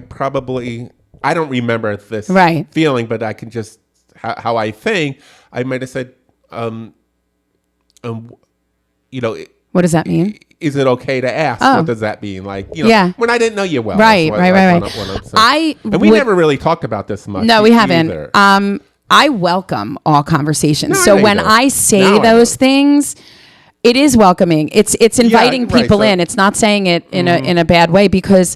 don't remember this feeling, but I can just, how I think, I might have said, you know, what does that mean? Is it okay to ask? What does that mean? Like, you know, when I didn't know you well. Right. And we never really talked about this much. No, we haven't. I welcome all conversations. So when I say those things, it is welcoming. It's inviting people in. It's not saying it in a bad way, because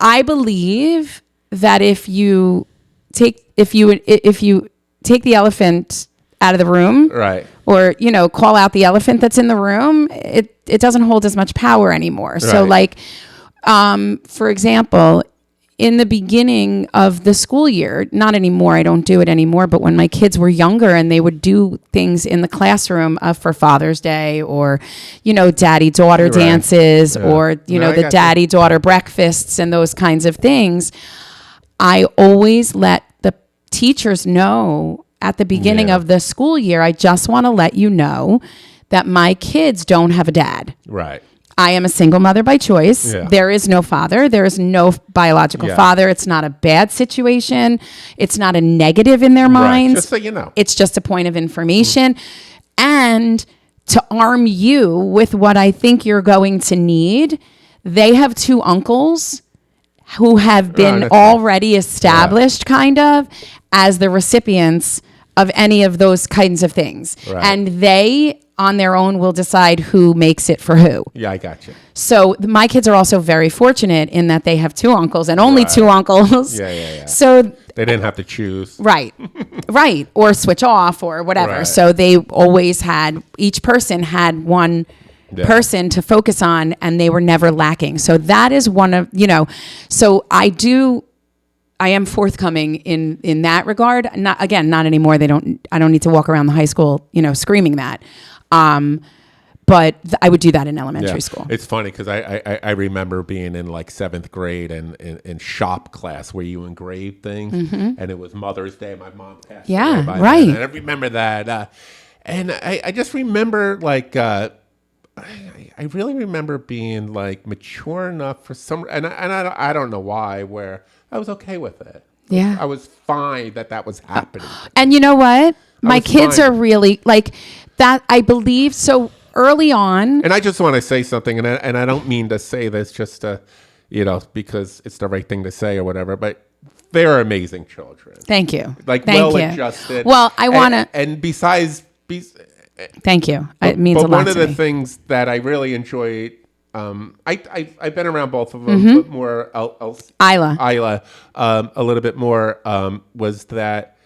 I believe that if you take the elephant out of the room, right, or call out the elephant that's in the room, it doesn't hold as much power anymore. Right. So like, for example, in the beginning of the school year, not anymore, I don't do it anymore, but when my kids were younger and they would do things in the classroom for Father's Day, or daddy-daughter dances, or the daddy-daughter breakfasts and those kinds of things, I always let the teachers know at the beginning of the school year, I just want to let you know that my kids don't have a dad. Right. I am a single mother by choice. Yeah. There is no father. There is no biological father. It's not a bad situation. It's not a negative in their minds. Just so you know. It's just a point of information. And to arm you with what I think you're going to need, they have 2 uncles who have been already established kind of as the recipients of any of those kinds of things. Right. And they, on their own, will decide who makes it for who. Yeah, I got you. So my kids are also very fortunate in that they have 2 uncles and only 2 uncles. Yeah. So they didn't have to choose. Right. Or switch off or whatever. Right. So they always had, each person had one person to focus on, and they were never lacking. So that is one of, so I am forthcoming in that regard. Not anymore. I don't need to walk around the high school, screaming that. But I would do that in elementary school. It's funny because I remember being in like 7th grade and in shop class where you engrave things, and it was Mother's Day. My mom passed away by then, and I remember that. And I just remember like, I really remember being like mature enough for some, and I don't know why, where I was okay with it. Yeah. I was fine that was happening. And you know what? My kids are really like that. I believe so early on. And I just want to say something, and I don't mean to say this just to, because it's the right thing to say or whatever, but they're amazing children. Thank you. Like well-adjusted. Well, I want to. And besides. Thank you. It means a lot to me. But one of the things that I really enjoyed, I've been around both of them, but more Isla, a little bit more, was that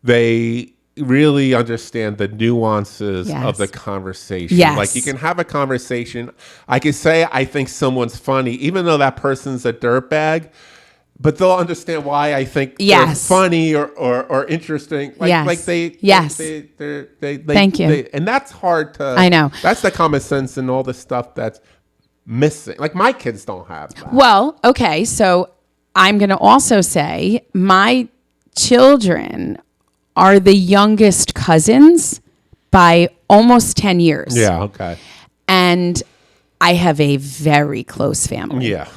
they really understand the nuances of the conversation. Yes. Like you can have a conversation. I can say I think someone's funny, even though that person's a dirtbag. But they'll understand why I think they're funny or interesting. Like they Thank you. And that's hard to. I know. That's the common sense and all the stuff that's missing. Like my kids don't have that. Well, okay. So I'm going to also say my children are the youngest cousins by almost 10 years. Yeah. Okay. And I have a very close family. Yeah.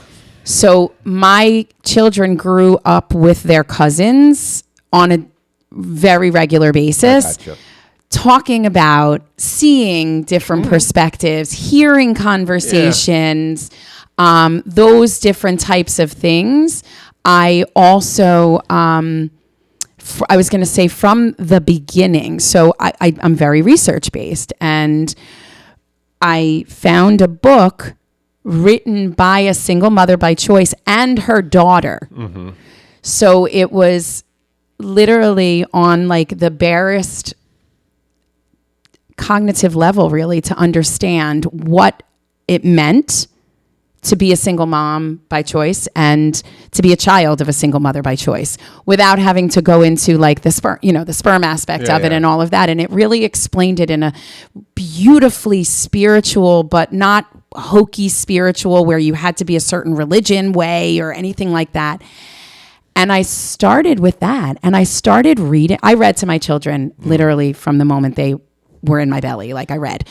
So my children grew up with their cousins on a very regular basis, talking about seeing different perspectives, hearing conversations, those different types of things. I also, I was going to say from the beginning, so I'm very research-based, and I found a book written by a single mother by choice and her daughter. Mm-hmm. So it was literally on like the barest cognitive level, really, to understand what it meant to be a single mom by choice and to be a child of a single mother by choice, without having to go into like the sperm aspect of it and all of that. And it really explained it in a beautifully spiritual, but not hokey spiritual where you had to be a certain religion way or anything like that. And I started with that, and I started reading. I read to my children literally from the moment they were in my belly, like I read.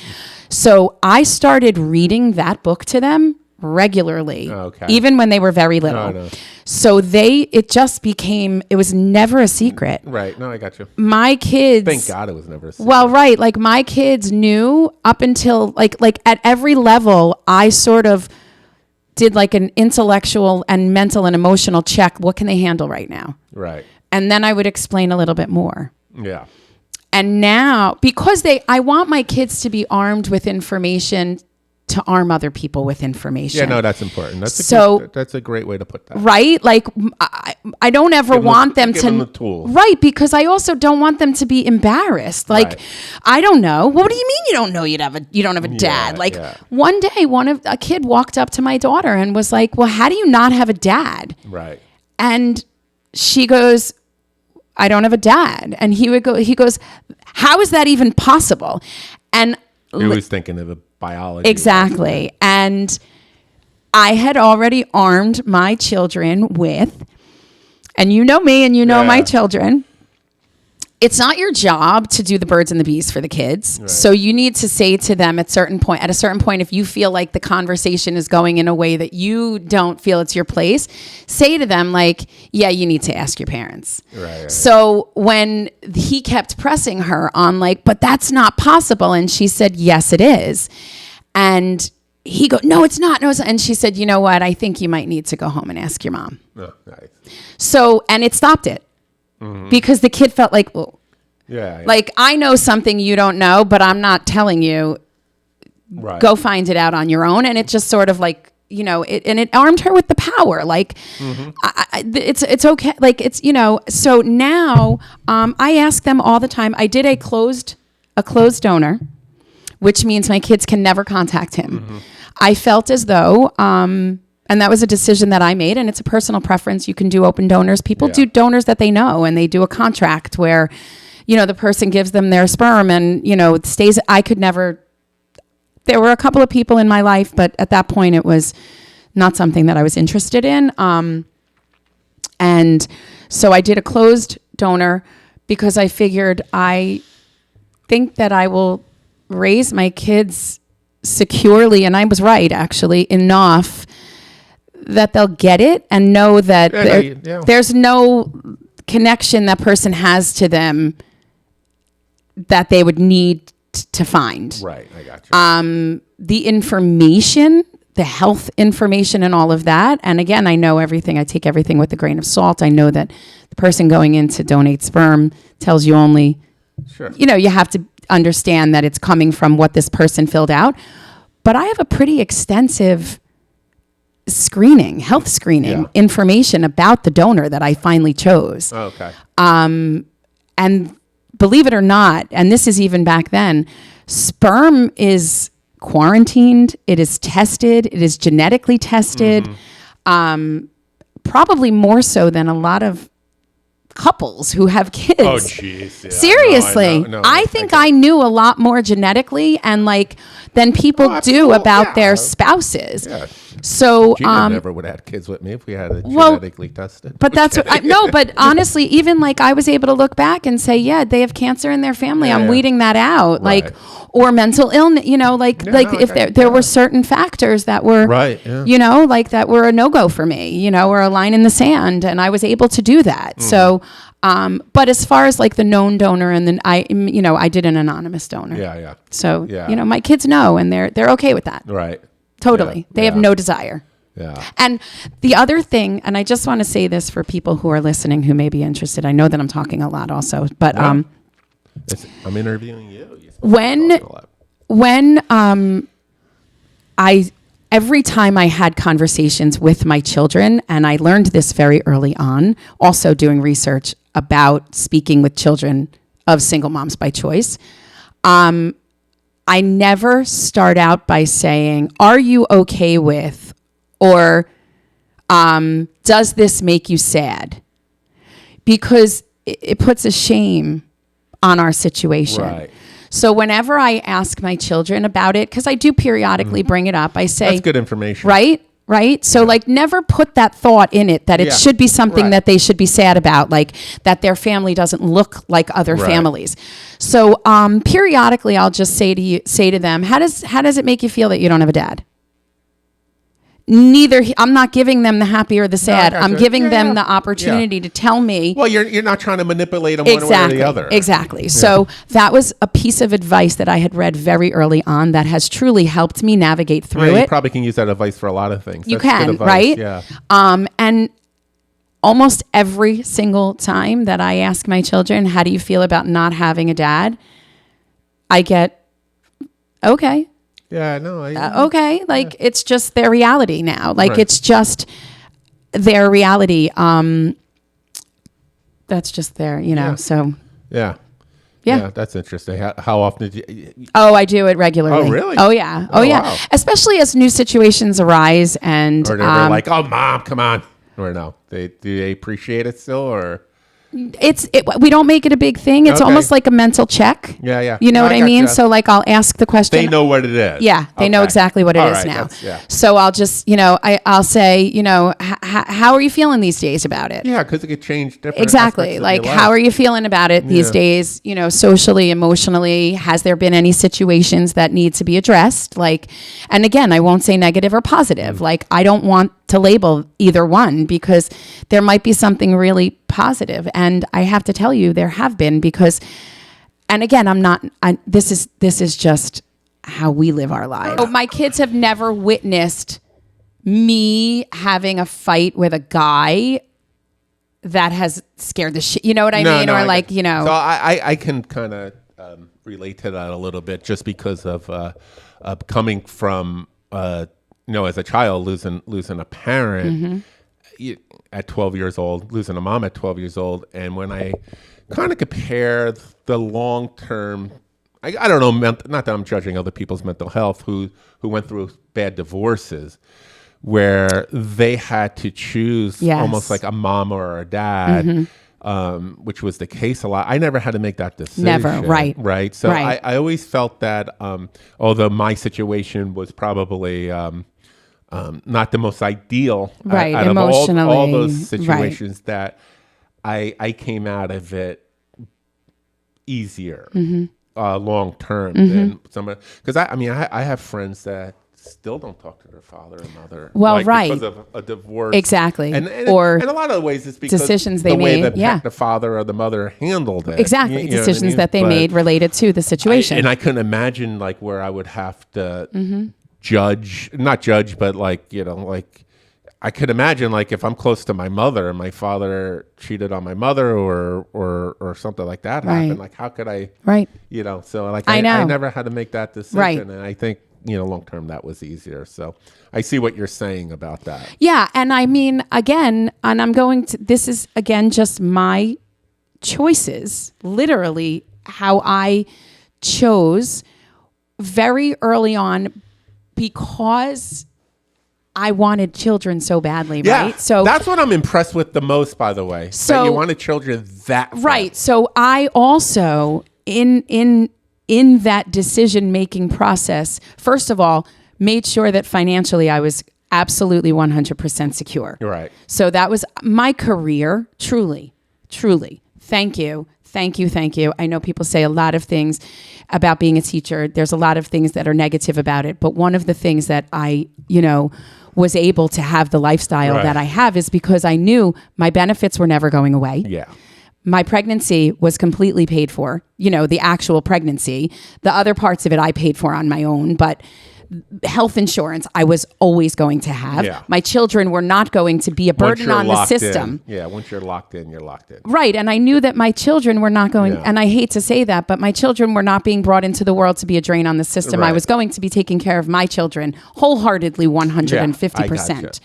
So I started reading that book to them regularly, even when they were very little. No. So it just became, it was never a secret. Right. No, I got you. My kids. Thank God it was never a secret. Well, right. Like my kids knew up until like at every level, I sort of did like an intellectual and mental and emotional check. What can they handle right now? Right. And then I would explain a little bit more. Yeah. And now, because I want my kids to be armed with information to arm other people with information. Yeah, no, that's important. That's a great way to put that. Right? Like, I don't ever want them to... Give them the tools. Right, because I also don't want them to be embarrassed. Like, right. I don't know. What do you mean you don't know you don't have a dad? One day, a kid walked up to my daughter and was like, well, how do you not have a dad? Right. And she goes, I don't have a dad. And he goes, how is that even possible? And he was thinking of the biology. Exactly. And I had already armed my children with, and you know me and you know my children, it's not your job to do the birds and the bees for the kids. Right. So you need to say to them at a certain point, if you feel like the conversation is going in a way that you don't feel it's your place, say to them like, yeah, you need to ask your parents. Right. So when he kept pressing her on like, but that's not possible. And she said, yes, it is. And he go, no, it's not. No, it's not. And she said, you know what? I think you might need to go home and ask your mom. Oh, nice. So, and it stopped it. Mm-hmm. Because the kid felt like, well, like I know something you don't know, but I'm not telling you. Right. Go find it out on your own. And it just sort of like, it armed her with the power. Like, it's okay. Like it's, so now I ask them all the time. I did a closed donor, which means my kids can never contact him. Mm-hmm. I felt as though, and that was a decision that I made, and it's a personal preference. You can do open donors. People do donors that they know, and they do a contract where, the person gives them their sperm and, it stays. I could never. There were a couple of people in my life, but at that point it was not something that I was interested in. And so I did a closed donor because I figured I think that I will raise my kids securely, and I was right, actually, enough that they'll get it and know that there's no connection that person has to them that they would need to find. Right, I got you. The information, the health information and all of that, and again, I know everything. I take everything with a grain of salt. I know that the person going in to donate sperm tells you only, you have to understand that it's coming from what this person filled out. But I have a pretty extensive health screening information about the donor that I finally chose. Oh, okay. And believe it or not, and this is even back then, sperm is quarantined, it is tested, it is genetically tested, probably more so than a lot of couples who have kids. Oh, jeez. Yeah. Seriously. I think I knew a lot more genetically and than people do about their spouses. Yeah. So Gina never would have had kids with me if we had it genetically tested. But that's what but honestly, even I was able to look back and say, yeah, they have cancer in their family. I'm weeding that out. Right. Or mental illness, if there were certain factors that were, that were a no-go for me, or a line in the sand, and I was able to do that. So, but as far as the known donor, and then I did an anonymous donor. Yeah. So, my kids know, and they're okay with that. Right. Totally. They have no desire. Yeah. And the other thing, and I just want to say this for people who are listening who may be interested. I know that I'm talking a lot also, but I'm interviewing you. When every time I had conversations with my children, and I learned this very early on, also doing research about speaking with children of single moms by choice, I never start out by saying, are you okay with, or does this make you sad? Because it puts a shame on our situation. Right. So whenever I ask my children about it, because I do periodically bring it up, I say... That's good information. Right? Right? So like never put that thought in it that it should be something that they should be sad about, like that their family doesn't look like other families. So periodically I'll just say to them, how does it make you feel that you don't have a dad? I'm not giving them the happy or the sad. No, I'm giving them the opportunity to tell me. Well, you're not trying to manipulate them one way or the other. Exactly. Yeah. So that was a piece of advice that I had read very early on that has truly helped me navigate through it. You probably can use that advice for a lot of things. You can, right? Yeah. And almost every single time that I ask my children, how do you feel about not having a dad? I get, okay. Yeah, no. Okay, like it's just their reality now. Like it's just their reality. That's just their, so. Yeah. Yeah, that's interesting. How often did you? Oh, I do it regularly. Oh, really? Oh, yeah. Oh, yeah. Wow. Especially as new situations arise and. Or they're like, oh, Mom, come on. Or no, do they appreciate it still or? We don't make it a big thing. It's almost like a mental check. Yeah. You know what I mean? You. So like I'll ask the question. They know what it is. Yeah, they know exactly what it is now. So I'll just, I'll say, how are you feeling these days about it? Yeah, because it could change different. Exactly. Like how are you feeling about it these days? Socially, emotionally, has there been any situations that need to be addressed? Like, and again, I won't say negative or positive. Like I don't want to label either one because there might be something really positive. And I have to tell you, there have been because, and again, this is just how we live our lives. So my kids have never witnessed me having a fight with a guy that has scared the shit. You know what I mean? Or like, So I can kind of relate to that a little bit just because of coming from, as a child, losing a parent at 12 years old, losing a mom at 12 years old. And when I kind of compare the long-term, I don't know, not that I'm judging other people's mental health who went through bad divorces where they had to choose almost like a mom or a dad, which was the case a lot. I never had to make that decision. Never, right. Right. So I always felt that although my situation was probably not the most ideal out of all those situations that I came out of it easier long term than someone, because I have friends that still don't talk to their father or mother because of a divorce, exactly, and a lot of ways it's because decisions they made, the father or the mother handled it, exactly, decisions that they made related to the situation. And I couldn't imagine like where I would have to not judge, but like I could imagine like if I'm close to my mother and my father cheated on my mother or something like that happened, like how could I so like I never had to make that decision, and I think long term that was easier. So I see what you're saying about that. Yeah, and I mean again, and this is again just my choices, literally how I chose very early on because I wanted children so badly, right? So that's what I'm impressed with the most, by the way. So that you wanted children that fast. Right. So I also in that decision-making process, first of all, made sure that financially I was absolutely 100% secure. Right. So that was my career, truly. Thank you. I know people say a lot of things about being a teacher. There's a lot of things that are negative about it. But one of the things that I, was able to have the lifestyle that I have is because I knew my benefits were never going away. Yeah. My pregnancy was completely paid for, the actual pregnancy. The other parts of it I paid for on my own, but health insurance I was always going to have. Yeah. My children were not going to be a burden on the system. Once you're locked in, you're locked in. Right. And I knew that my children were not going, and I hate to say that, but my children were not being brought into the world to be a drain on the system. Right. I was going to be taking care of my children wholeheartedly 150%. Gotcha.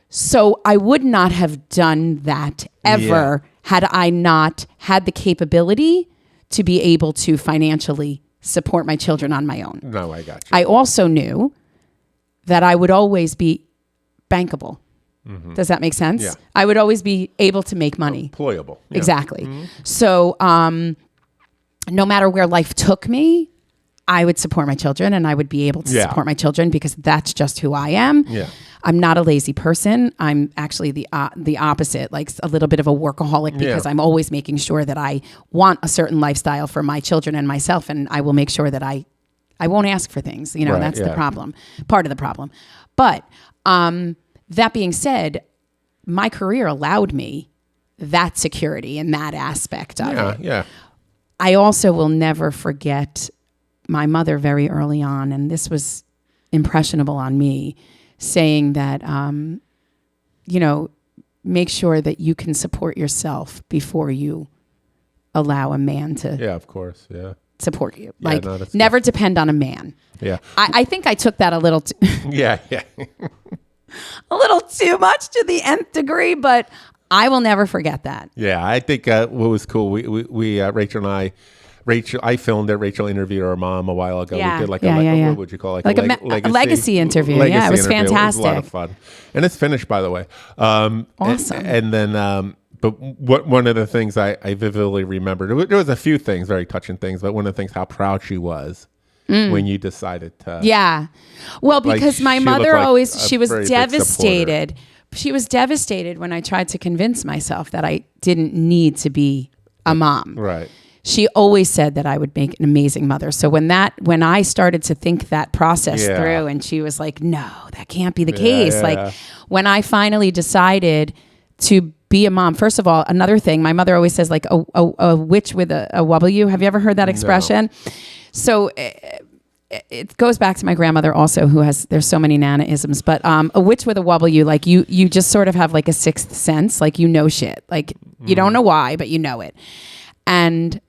So I would not have done that ever had I not had the capability to be able to financially support my children on my own. No, I got you. I also knew that I would always be bankable. Mm-hmm. Does that make sense? Yeah. I would always be able to make money. Employable. Yeah. Exactly. Mm-hmm. So no matter where life took me, I would support my children and I would be able to support my children because that's just who I am. Yeah. I'm not a lazy person. I'm actually the opposite, like a little bit of a workaholic because I'm always making sure that I want a certain lifestyle for my children and myself. And I will make sure that I won't ask for things. You know, that's the problem, part of the problem. But that being said, my career allowed me that security and that aspect of it. Yeah. I also will never forget my mother very early on, and this was impressionable on me, saying that, make sure that you can support yourself before you allow a man to of course, support you. Never depend on a man. Yeah. I think I took that a little yeah. a little too much to the nth degree, but I will never forget that. Yeah, I think what was cool, we Rachel and I filmed it. Rachel interviewed her mom a while ago. Yeah. We did what would you call it? Like a legacy interview. Yeah, it was fantastic. It was a lot of fun. And it's finished, by the way. Awesome. And then, but one of the things I vividly remembered, there was a few things, very touching things, but one of the things, how proud she was when you decided to. Yeah. Well, because my mother she was devastated. She was devastated when I tried to convince myself that I didn't need to be a mom. Right. She always said that I would make an amazing mother. So when I started to think that process through, and she was like, no, that can't be the case. When I finally decided to be a mom, first of all, another thing, my mother always says like a witch with a W. Have you ever heard that expression? No. So it goes back to my grandmother also, there's so many Nana-isms, but a witch with a W, like you just sort of have like a sixth sense, like you know shit. Like you don't know why, but you know it. And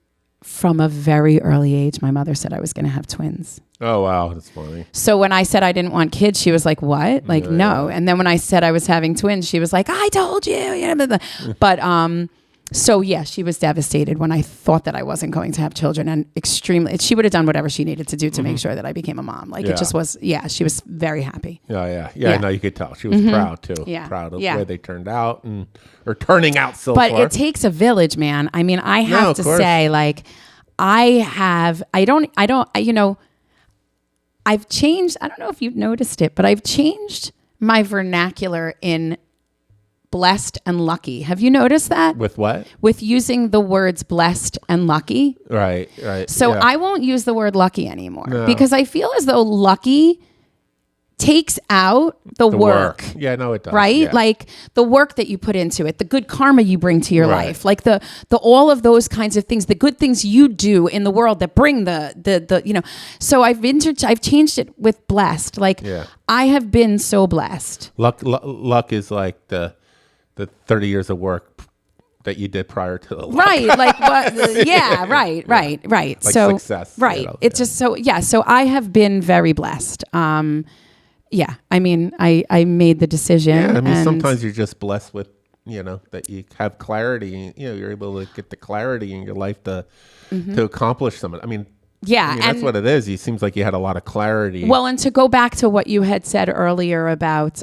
from a very early age, my mother said I was going to have twins. Oh, wow. That's funny. So when I said I didn't want kids, she was like, what? Like, no. And then when I said I was having twins, she was like, I told you. But so, yeah, she was devastated when I thought that I wasn't going to have children, and she would have done whatever she needed to do to make sure that I became a mom. Like it just was, she was very happy. Yeah. No, you could tell. She was proud too. Yeah. Proud of the way they turned out or turning out so far. But it takes a village, man. I mean, I have to say, like, I've changed, I don't know if you've noticed it, but I've changed my vernacular in blessed and lucky. Have you noticed that? With what? With using the words blessed and lucky. Right. So I won't use the word lucky anymore because I feel as though lucky takes out the work. Yeah, no, it does. Right? Yeah. Like the work that you put into it, the good karma you bring to your life, like the all of those kinds of things, the good things you do in the world that bring the So I've changed it with blessed. Like I have been so blessed. Luck is like the 30 years of work that you did prior to the luck. Right. Like what? Yeah. Right. Like so success. Right. It's just so, so I have been very blessed. Yeah. I mean, I made the decision. Yeah. I mean, sometimes you're just blessed with, that you have clarity, you're able to get the clarity in your life to accomplish something. I mean, that's what it is. It seems like you had a lot of clarity. Well, and to go back to what you had said earlier about,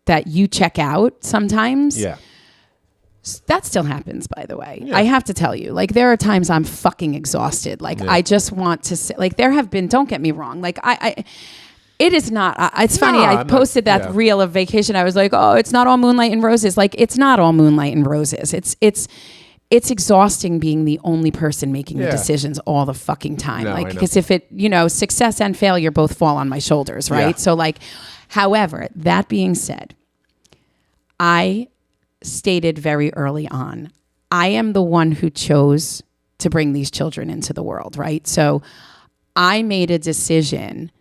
that you check out sometimes. Yeah. That still happens, by the way. Yeah. I have to tell you, like, there are times I'm fucking exhausted. Like, I just want to say, like, there have been, don't get me wrong. Like, it is not, it's funny. I posted that reel of vacation. I was like, oh, it's not all moonlight and roses. Like, it's not all moonlight and roses. It's exhausting being the only person making the decisions all the fucking time. Like, because if it, success and failure both fall on my shoulders, right? Yeah. So like, however, that being said, I stated very early on, I am the one who chose to bring these children into the world, right? So I made a decision.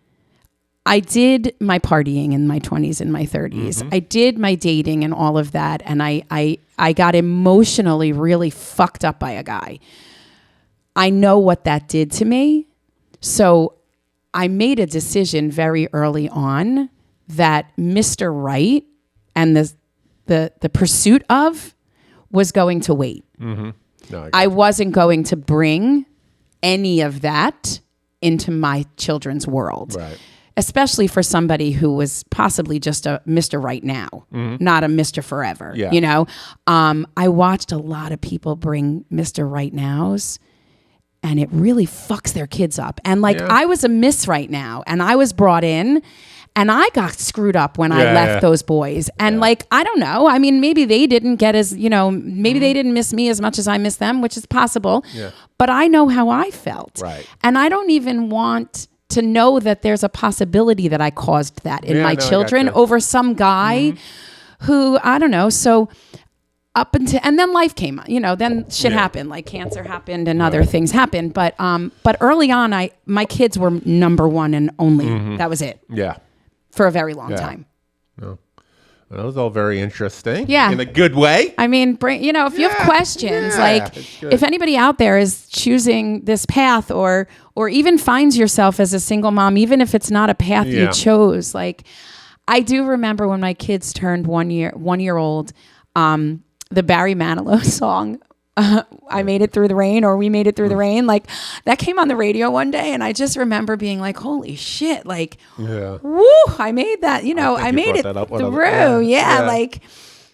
I did my partying in my 20s and my 30s. Mm-hmm. I did my dating and all of that. And I got emotionally really fucked up by a guy. I know what that did to me. So I made a decision very early on that Mr. Right and the pursuit of was going to wait. Mm-hmm. No, I wasn't going to bring any of that into my children's world. Right. Especially for somebody who was possibly just a Mr. Right Now, not a Mr. Forever. Yeah. I watched a lot of people bring Mr. Right Nows, and it really fucks their kids up. And like, I was a miss right now, and I was brought in, and I got screwed up when I left those boys. And like, I don't know. I mean, maybe they didn't get as, maybe they didn't miss me as much as I missed them, which is possible. Yeah. But I know how I felt. Right. And I don't even want to know that there's a possibility that I caused that in my children over some guy who, I don't know. So and then life came, then shit happened, like cancer happened and other things happened. But early on, my kids were number one and only. That was it. Yeah. For a very long time. No. Well, that was all very interesting. Yeah. In a good way. I mean, if you have questions, like if anybody out there is choosing this path or even finds yourself as a single mom, even if it's not a path you chose, like I do remember when my kids turned 1 year old, the Barry Manilow song, I made it through the rain, or we made it through the rain. Like that came on the radio one day, and I just remember being like, "Holy shit!" Like, woo! I made that. I made it through. Like,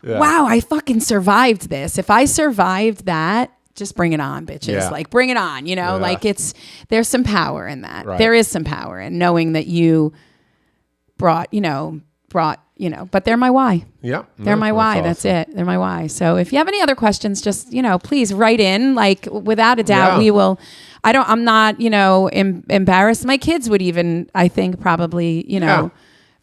wow! I fucking survived this. If I survived that, just bring it on, bitches. Yeah. Like, bring it on. Like there's some power in that. Right. There is some power in knowing that you brought. But they're my why. Yeah. They're my why. Awesome. That's it. They're my why. So if you have any other questions, just, please write in. Like, without a doubt, we will. I'm not, embarrassed. My kids would even, I think, probably,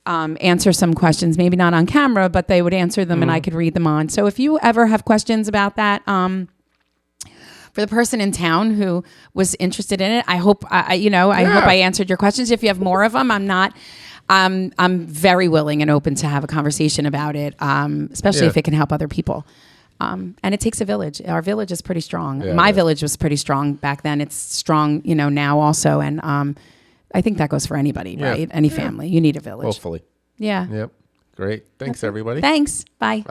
answer some questions. Maybe not on camera, but they would answer them and I could read them on. So if you ever have questions about that, for the person in town who was interested in it, I hope, hope I answered your questions. If you have more of them, I'm very willing and open to have a conversation about it, especially if it can help other people. And it takes a village. Our village is pretty strong. Yeah, my village was pretty strong back then. It's strong, now also. And I think that goes for anybody, right? Any family. You need a village. Hopefully. Yeah. Yep. Great. Thanks, everybody. Thanks. Bye.